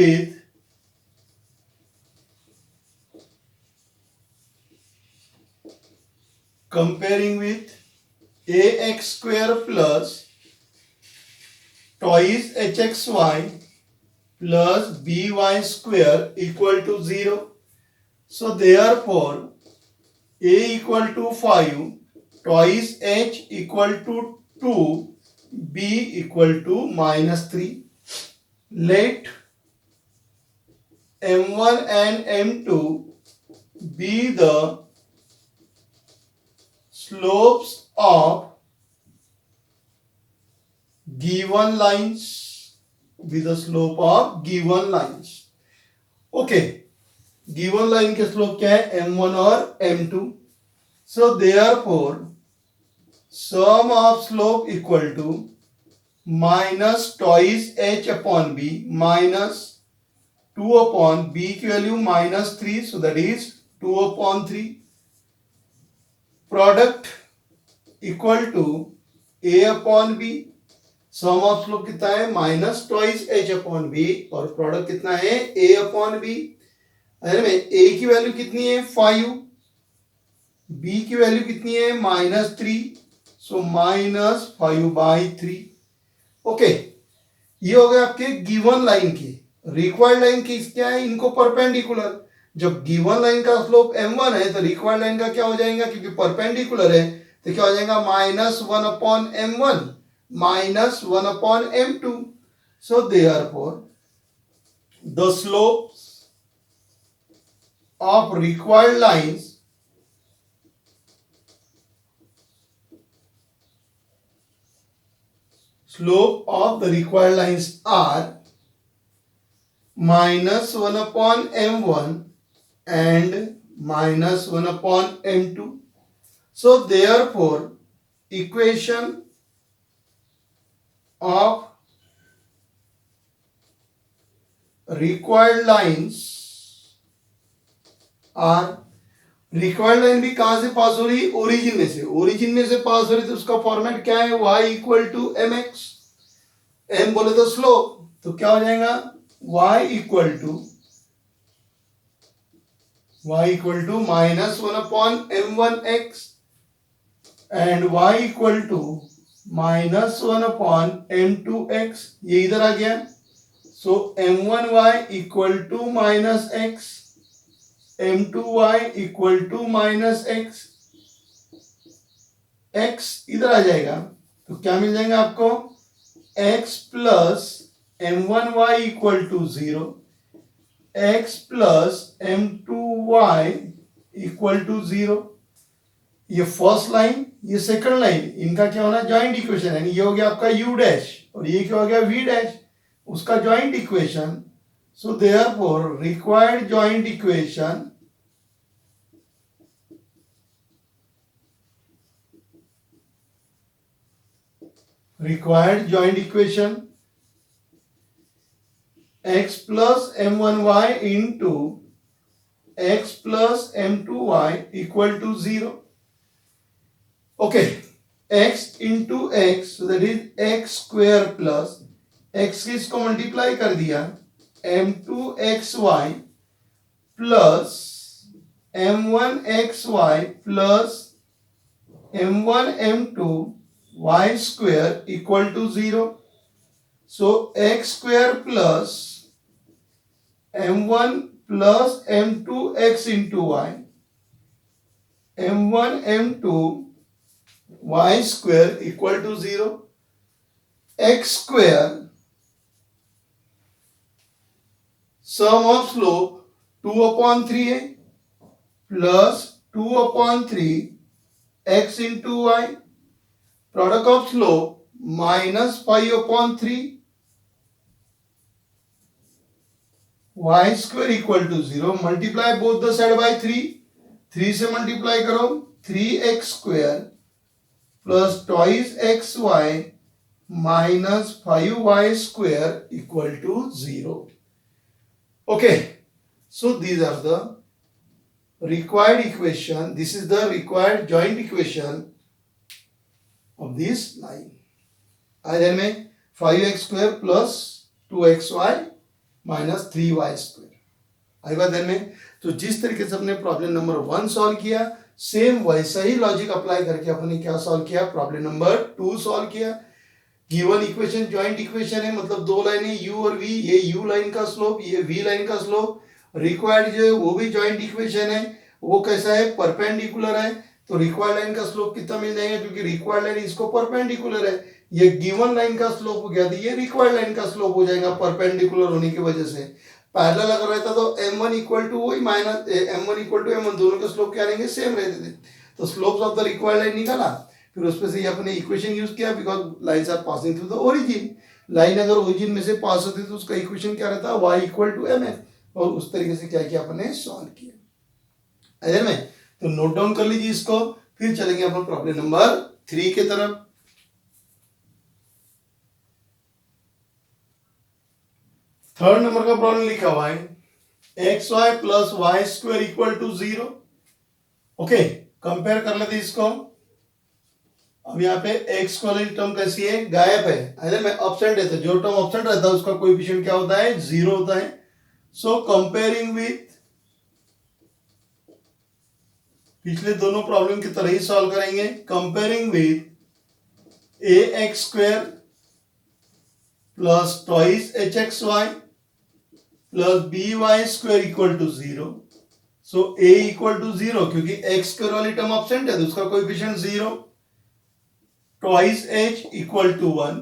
with ax² plus twice hxy plus by² equal to 0। So therefore a equal to 5, twice h equal to 2, b equal to -3। Let m1 and m2 be the slopes of given lines, with the slope of given lines। Okay, given line के स्लोप क्या है, m1 और m2। So therefore sum of slope equal to minus twice h upon b minus 2 upon b की value -3, so that is 2/3। Product equal to A upon B, sum of slope कितना है minus twice H upon B, और प्रोडक्ट कितना है ए अपॉन बी। में ए की वैल्यू कितनी है 5, बी की वैल्यू कितनी है -3, सो -5/3। ओके, ये हो गए आपके गिवन लाइन की। रिक्वायर्ड लाइन की क्या है, इनको परपेंडिकुलर। जब गिवन लाइन का स्लोप m1 है तो रिक्वायर्ड लाइन का क्या हो जाएगा, क्योंकि परपेंडिकुलर है तो क्या हो जाएगा -1/m1 -1/m2। So therefore the slopes of required lines slope of the required lines are -1/m1 and -1/m2. So therefore equation of required lines are, required line भी कहां से पास हो रही, ओरिजिन में से। ओरिजिन में से पास हो रही तो उसका फॉर्मेट क्या है, y equal to mx। m बोले तो स्लोप, तो क्या हो जाएगा y equal to -1/m1x and y equal to -1/m2x। ये इधर आ गया, so m1y equal to -x, m2y equal to -x, x इधर आ जाएगा तो क्या मिल जाएगा आपको, x plus m1y equal to 0, x plus m2y equal to 0। ये फर्स्ट लाइन, ये सेकंड लाइन, इनका क्या होना, जॉइंट इक्वेशन है। ये हो गया आपका u डैश और ये क्या हो गया v डैश, उसका joint equation. So therefore required joint equation x plus m1y into x plus m2y equal to 0. Okay, x into x, so that is x square plus x इसको मल्टीप्लाई कर दिया m2xy plus m1xy plus m1m2 y square equal to 0. So x square plus m1 plus m2x into y, m1 m2 y square equal to 0. x square sum of slope 2/3 है plus 2/3 x into Y, product of slope -5/3 y square equal to 0। Multiply both the side by 3 से मल्टीप्लाई करो, 3x square plus twice xy minus 5y square equal to 0। Okay, so these are the required equation. This is the required joint equation of this line. आगे में 5x square plus 2xy minus 3y square। आई बात ध्यान में। तो जिस तरीके से अपने प्रॉब्लम नंबर 1 सॉल्व किया, सेम वैसा ही लॉजिक अप्लाई करके अपने क्या सॉल्व किया, प्रॉब्लम नंबर 2 सॉल्व किया। गिवन इक्वेशन जॉइंट इक्वेशन है, मतलब दो लाइनें u और v, ये u लाइन का स्लोप, ये v लाइन का स्लोप। रिक्वायर्ड जो है वो भी जॉइंट इक्वेशन है, वो कैसा है, परपेंडिकुलर है। तो रिक्वायर्ड लाइन का स्लोप कितना मिल जाएगा, क्योंकि रिक्वायर्ड लाइन इसको परपेंडिकुलर है। ये गिवन लाइन का स्लोप हो गया तो ये रिक्वायर्ड लाइन का स्लोप हो जाएगा परपेंडिकुलर होने की वजह से। पैरेलल अगर रहता तो m1 इक्वल टू वही minus m1 equal to m1, दोनों के स्लोप क्या रहेंगे, सेम रहते थे। तो slopes of the required line निकाला, फिर उसमें से ये अपने इक्वेशन यूज किया, because lines are passing through the origin. Line अगर ओरिजिन में से पास होती तो उसका इक्वेशन क्या रहता, y इक्वल टू mx, और उस तरीके से क्या किया अपने सॉल्व किया। अगर में तो नोट डाउन कर लीजिए इसको, फिर चलेंगे अपन प्रॉब्लम नंबर 3 के तरफ। थर्ड नंबर का प्रॉब्लम लिखा हुआ है xy plus Y square equal to 0। Okay, compare कर लेते इसको। अब यहाँ पे एक्स वाली टर्म कैसी है, गायब है ना, अब्सेंट है, तो जो टर्म अब्सेंट रहता है उसका कोएफिशिएंट क्या होता है, 0 होता है। सो कंपेयरिंग विथ पिछले दोनों प्रॉब्लम की तरह ही सॉल्व करेंगे। Comparing with A X square plus twice H X Y plus B Y square equal to 0। So A equal to 0 क्योंकि एक्स स्क्वायर वाली टर्म अब्सेंट है तो उसका coefficient 0। Twice H equal to 1,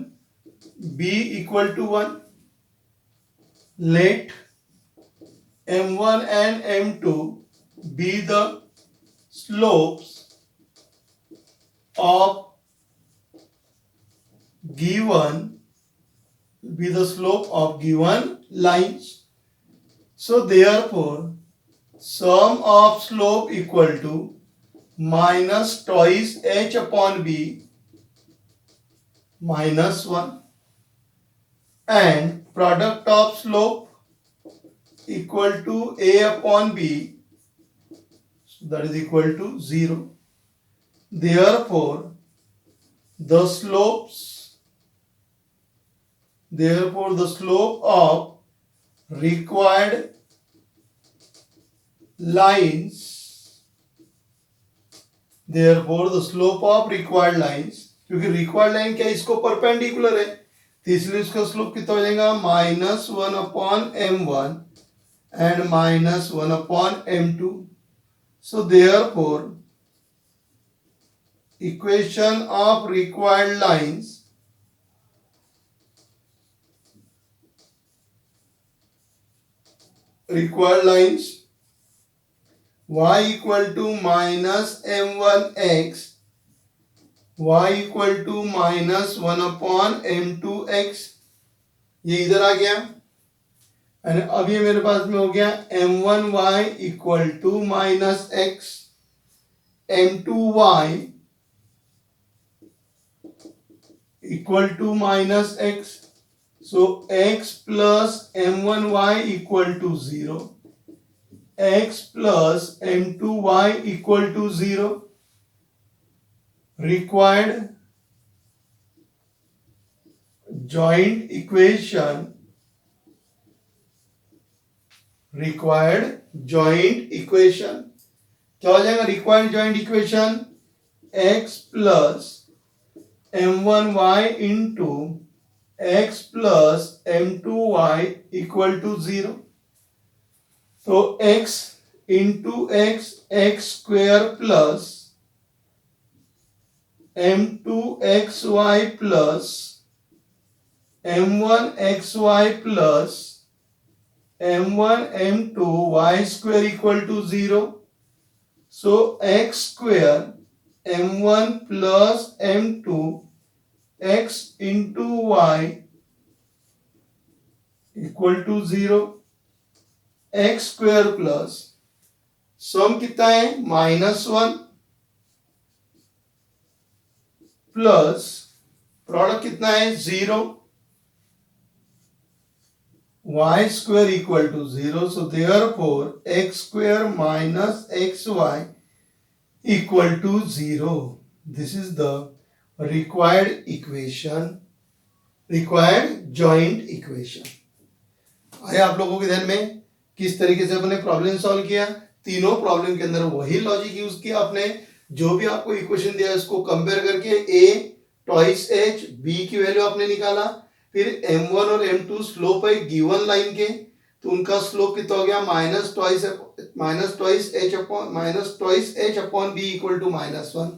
B equal to 1। Let m1 and m2 be the slopes of given lines. So therefore sum of slope equal to minus twice h upon b minus 1 and product of slope equal to a upon b, so that is equal to 0. Therefore the slope of required lines, क्योंकि रिक्वायर्ड लाइन क्या है, इसको परपेंडिकुलर है तो इसलिए उसका स्लोप कितना हो जाएगा, minus 1 upon m1 and minus 1 upon m2. So therefore equation of required lines y equal to minus m1x, y equal to minus 1 upon m2x, ये इधर आ गया। और अब ये मेरे पास में हो गया m1y equal to minus X, m2y equal to minus X. So x plus m1y equal to 0, x plus m2y equal to 0। Required joint equation क्या हो जाएगा, required joint equation x plus m1y into x plus m2y equal to 0। तो x into x square plus m2xy plus m1xy plus m1 m2 y square equal to 0. So x square m1 plus m2 x into y equal to 0. x square plus सम कितना है, -1 प्लस प्रोडक्ट कितना है, 0, y square equal to 0. So therefore x square minus xy equal to 0. This is the required joint equation. आया आप लोगों के ध्यान में किस तरीके से अपने प्रॉब्लम सॉल्व किया। तीनों प्रॉब्लम के अंदर वही लॉजिक यूज किया आपने, जो भी आपको इक्वेशन दिया उसको कंपेयर करके a ट्वाइस h, b की वैल्यू आपने निकाला, फिर m1 और m2 स्लोप है गिवन लाइन के, तो उनका स्लोप कितना हो गया, minus twice h upon b equal to -1।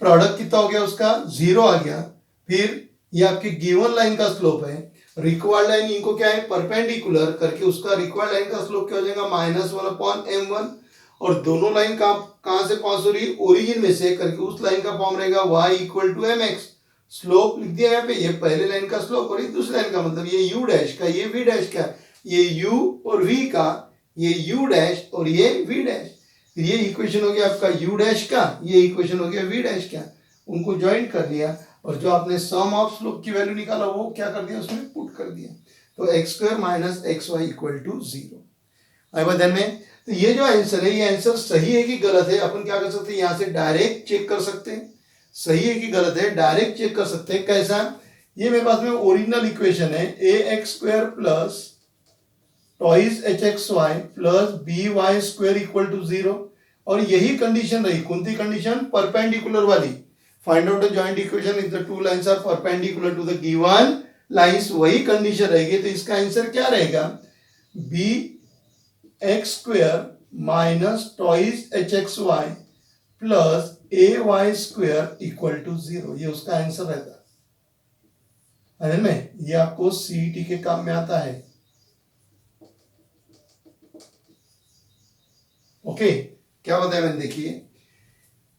Product कितना हो गया, उसका 0 आ गया। फिर ये आपकी गिवन लाइन का स्लोप है, रिक्वायर्ड लाइन इनको क्या है, परपेंडिकुलर करके उसका रिक्वायर्ड लाइन का स्लोप क्या हो जाएगा, -1 अपॉन m1। और दोनों लाइन कहां से पास हो रही है, ओरिजिन में से, करके उस लाइन का फॉर्म रहेगा y equal to mx। Slope लिख दिया यहाँ पे, ये पहले लाइन का स्लोप और ये दूसरी लाइन का, मतलब ये u डैश का, ये v डैश का, ये u और v का, ये u डैश और ये v डैश। फिर ये इक्वेशन हो गया आपका u डैश का, ये इक्वेशन हो गया v डैश का, उनको ज्वाइन कर लिया और जो आपने सम ऑफ स्लोप की वैल्यू निकाला वो क्या कर दिया, उसमें पुट कर दिया। तो X square minus X Y equal to 0। आई बात ध्यान में। तो ये जो आंसर है, ये आंसर सही है कि गलत है, अपन क्या कर सकते हैं, यहाँ से डायरेक्ट चेक कर सकते हैं। सही है कि गलत है डायरेक्ट चेक कर सकते हैं। कैसा? ये मेरे पास में ओरिजिनल इक्वेशन है ax² plus twice hxy plus by² equal to 0 और यही कंडीशन रही। कौन सी कंडीशन? परपेंडिकुलर वाली। Find out the joint equation if the two lines are perpendicular to the given lines. वही कंडीशन रहेगी तो इसका आंसर क्या रहेगा? bx² minus twice hxy plus ay² equal to 0। ये उसका आंसर रहता है में। ये आपको सीईटी के काम में आता है। ओके क्या बताया मैंने? देखिए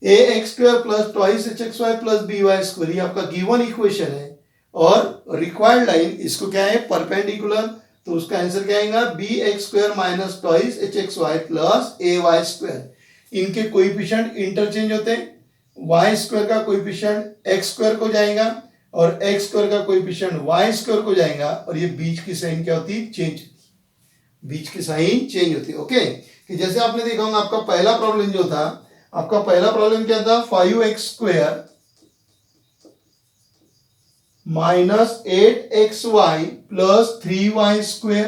ax² plus twice hxy plus by² ये आपका गिवन इक्वेशन है और रिक्वायर्ड लाइन इसको क्या है? परपेंडिकुलर। तो उसका आंसर क्या आएगा? bx² minus twice hxy plus ay²। इनके कोएफिशिएंट इंटरचेंज होते हैं। y² का कोएफिशिएंट x² को जाएगा और x² का कोएफिशिएंट y² को जाएगा और ये बीच की साइन क्या होती है? चेंज। बीच की साइन चेंज होती है। ओके कि जैसे आपने देखा होगा आपका पहला प्रॉब्लम जो था, आपका पहला प्रॉब्लम क्या था? 5x² minus 8xy plus 3y²।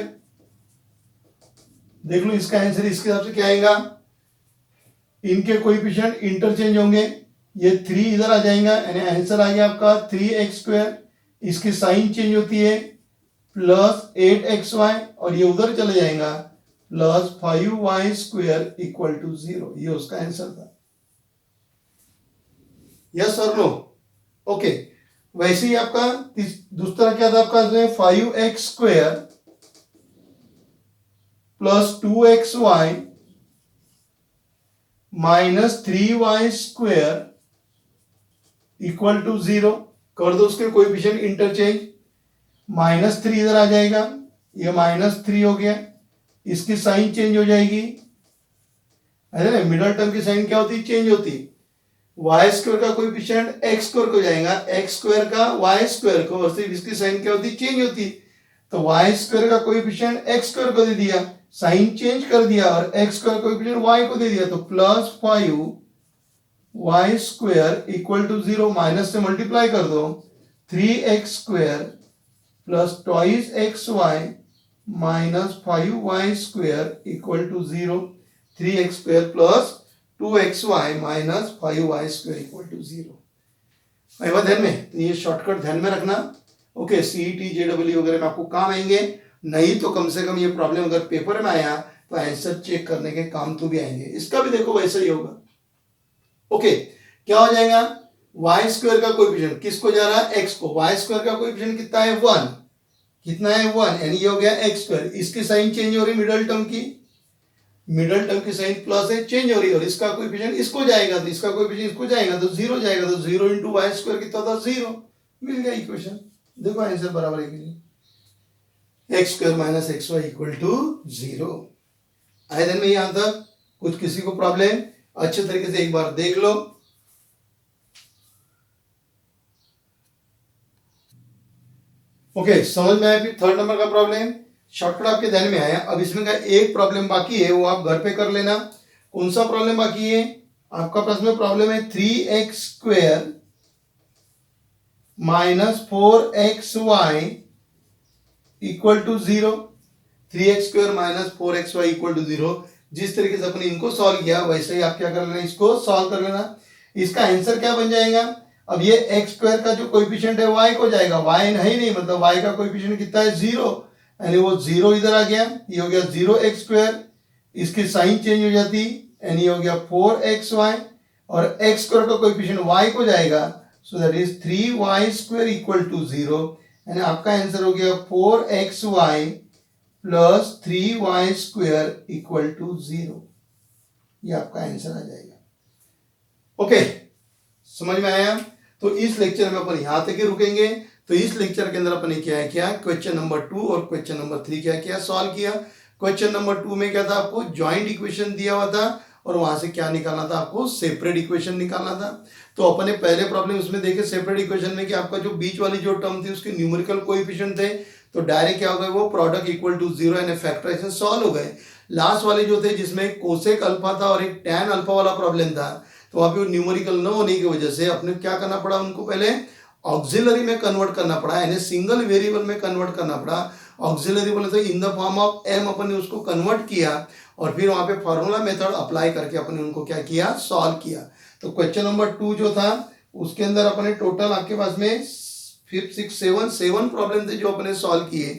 देख लो इसका आंसर इसके हिसाब से क्या आएगा? इनके कोएफिशिएंट इंटरचेंज होंगे, ये 3 इधर आ जाएगा यानी आंसर आ गया आपका 3x²। इसकी साइन चेंज होती है प्लस 8xy और ये उधर चले जाएगा प्लस 5y² इक्वल टू 0। ये उसका आंसर था। यस और नो? ओके वैसे ही आपका दूसरा क्या था आपका? 5x² plus 2xy minus 3y² equal to 0। कर दो उसके कोएफिशिएंट इंटरचेंज। -3 इधर आ जाएगा, ये -3 हो गया। इसकी साइन चेंज हो जाएगी है ना। मिडल टर्म की साइन क्या होती? चेंज होती। y² का कोएफिशिएंट x² को जाएगा, x² का y² को और सिर्फ इसकी साइन क्या होती? चेंज होती। तो y² का कोएफिशिएंट x² को दे दिया, साइन चेंज कर दिया और x² कोएफिशिएंट y को दे दिया तो plus 5y² equal to 0। Minus से मल्टीप्लाई कर दो 3x² plus twice xy minus 5y² equal to 0। 3x² plus 2xy minus 5y² equal to 0। आई बात ध्यान में? तो ये शॉर्टकट ध्यान में रखना। ओके सीईटी जेडब्ल्यू वगैरह में आपको काम आएंगे, नहीं तो कम से कम ये प्रॉब्लम अगर पेपर में आया तो आंसर चेक करने के काम तो भी आएंगे। इसका भी देखो वैसा ही होगा। ओके क्या हो जाएगा? y² का कोएफिशिएंट किसको जा रहा है? x को। y² का कोएफिशिएंट कितना है? 1। कितना है? 1 यानी ये हो गया x²। इसकी साइन चेंज हो रही मिडल टर्म की, मिडल टर्म की साइन प्लस है चेंज हो रही है और इसका कोएफिशिएंट इसको जाएगा तो इसका कोएफिशिएंट इसको जाएगा तो 0 जाएगा। तो 0 इंटू y² कितना था? 0। मिल गया इक्वेशन। देखो आंसर बराबर है कि नहीं? x² minus xy equal to 0। आए दिन में यहां तक कुछ किसी को प्रॉब्लम? अच्छे तरीके से एक बार देख लो। ओके समझ में आया? फिर थर्ड नंबर का प्रॉब्लम शॉर्टकट आपके ध्यान में आया। अब इसमें का एक प्रॉब्लम बाकी है, वो आप घर पे कर लेना। कौन सा प्रॉब्लम बाकी है? आपका पास में प्रॉब्लम है 3x² minus 4xy equal to 0। 3x² minus 4xy equal to 0। जिस तरीके से अपने इनको सॉल्व किया वैसे ही आप क्या कर लेना? इसको सॉल्व कर लेना। इसका आंसर क्या बन जाएगा? अब ये x² का जो कोएफिशिएंट है y को जाएगा, y है ही नहीं, मतलब y का कोएफिशिएंट कितना है? 0 यानी वो 0 इधर आ गया, ये हो गया 0x²। इसकी साइन चेंज हो जाती यानी हो गया 4xy और x² का कोएफिशिएंट y को जाएगा so that is 3y² equal to 0 यानी आपका आंसर हो गया 4xy plus 3y² equal to 0। ये आपका आंसर आ जाएगा। ओके समझ में आया? तो इस लेक्चर में अपन यहां तक ही रुकेंगे। तो इस लेक्चर के अंदर अपन ने क्या किया? क्वेश्चन नंबर 2 और क्वेश्चन नंबर 3 क्या किया? सॉल्व किया। क्वेश्चन नंबर 2 में क्या था? आपको जॉइंट इक्वेशन दिया हुआ था और वहां से क्या निकालना था? आपको सेपरेट इक्वेशन निकालना था। तो अपन ने पहले प्रॉब्लम उसमें देखे सेपरेट इक्वेशन में कि आपका जो बीच वाली जो टर्म थी उसके न्यूमेरिकल कोएफिशिएंट थे तो डायरेक्ट क्या हो गए? वो प्रोडक्ट इक्वल टू 0 यानी फैक्टराइजेशन सॉल्व हो गए। लास्ट वाले जो थे जिसमें कोसेक अल्फा था और एक टैन अल्फा वाला प्रॉब्लम था, तो वहाँ पे न्यूमेरिकल न होने की वजह से अपने क्या करना पड़ा, उनको पहले ऑक्सिलरी में कन्वर्ट करना पड़ा, यानी सिंगल वेरिएबल में कन्वर्ट करना पड़ा। ऑक्सिलरी बोले तो in the form of M अपन ने उसको कन्वर्ट किया और फिर वहाँ पे फॉर्मूला मेथड अप्लाई करके अपन ने उनको क्या किया, सॉल्व किया। तो क्वेश्चन नंबर 2 जो था उसके अंदर अपने टोटल आपके पास में 5, 6, 7 प्रॉब्लम थे जो अपने सॉल्व किए।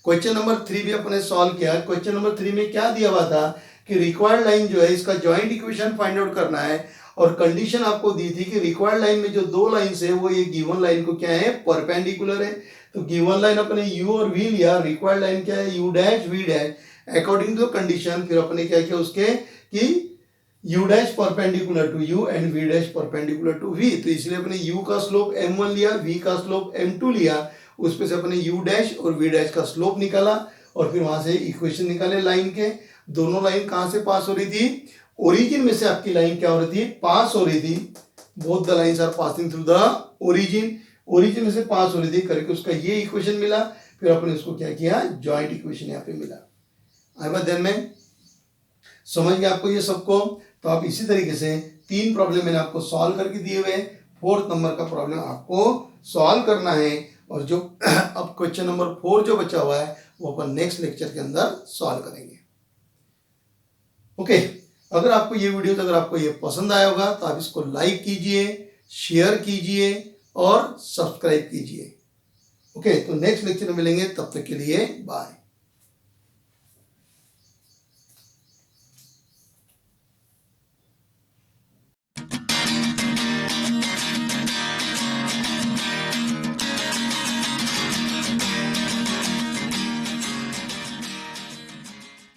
क्वेश्चन नंबर 3 भी अपने सॉल्व किया। क्वेश्चन नंबर 3 में क्या दिया हुआ था कि रिक्वायर्ड लाइन जो है इसका जॉइंट इक्वेशन फाइंड आउट करना है और कंडीशन आपको दी थी कि रिक्वायर्ड लाइन में जो दो लाइंस है वो ये गिवन लाइन को क्या है, परपेंडिकुलर है। तो गिवन लाइन अपने यू और वी लिया, रिक्वायर्ड लाइन क्या है, U dash V dash. According to condition फिर अपने क्या किया उसके कि u dash perpendicular to u and v dash perpendicular to v। तो इसलिए अपने u का स्लोप m1 लिया, v का स्लोप m2 लिया, उस पे से अपने u डैश और v डैश का स्लोप निकाला और फिर वहां से इक्वेशन निकाले लाइन के। दोनों लाइन कहां से पास हो रही थी, ओरिजिन में से आपकी लाइन क्या हो रही थी, पास हो रही थी। Both the lines are passing through the origin, origin में से पास हो रही थी करके उसका ये इक्वेशन मिला। फिर अपने उसको क्या किया, जॉइंट इक्वेशन यहाँ पे मिला। आई बात ध्यान में, समझ गए आपको ये सबको। तो आप इसी तरीके से 3 प्रॉब्लम मैंने आपको सॉल्व करके दिए हुए, 4th नंबर का प्रॉब्लम आपको सॉल्व करना है और जो अब क्वेश्चन नंबर 4 जो बचा हुआ है वो अपन नेक्स्ट लेक्चर के अंदर सॉल्व करेंगे। ओके, अगर आपको ये वीडियो अगर आपको ये पसंद आया होगा तो आप इसको लाइक कीजिए, शेयर कीजिए और सब्सक्राइब कीजिए। ओके, तो नेक्स्ट लेक्चर में मिलेंगे, तब तक के लिए बाय।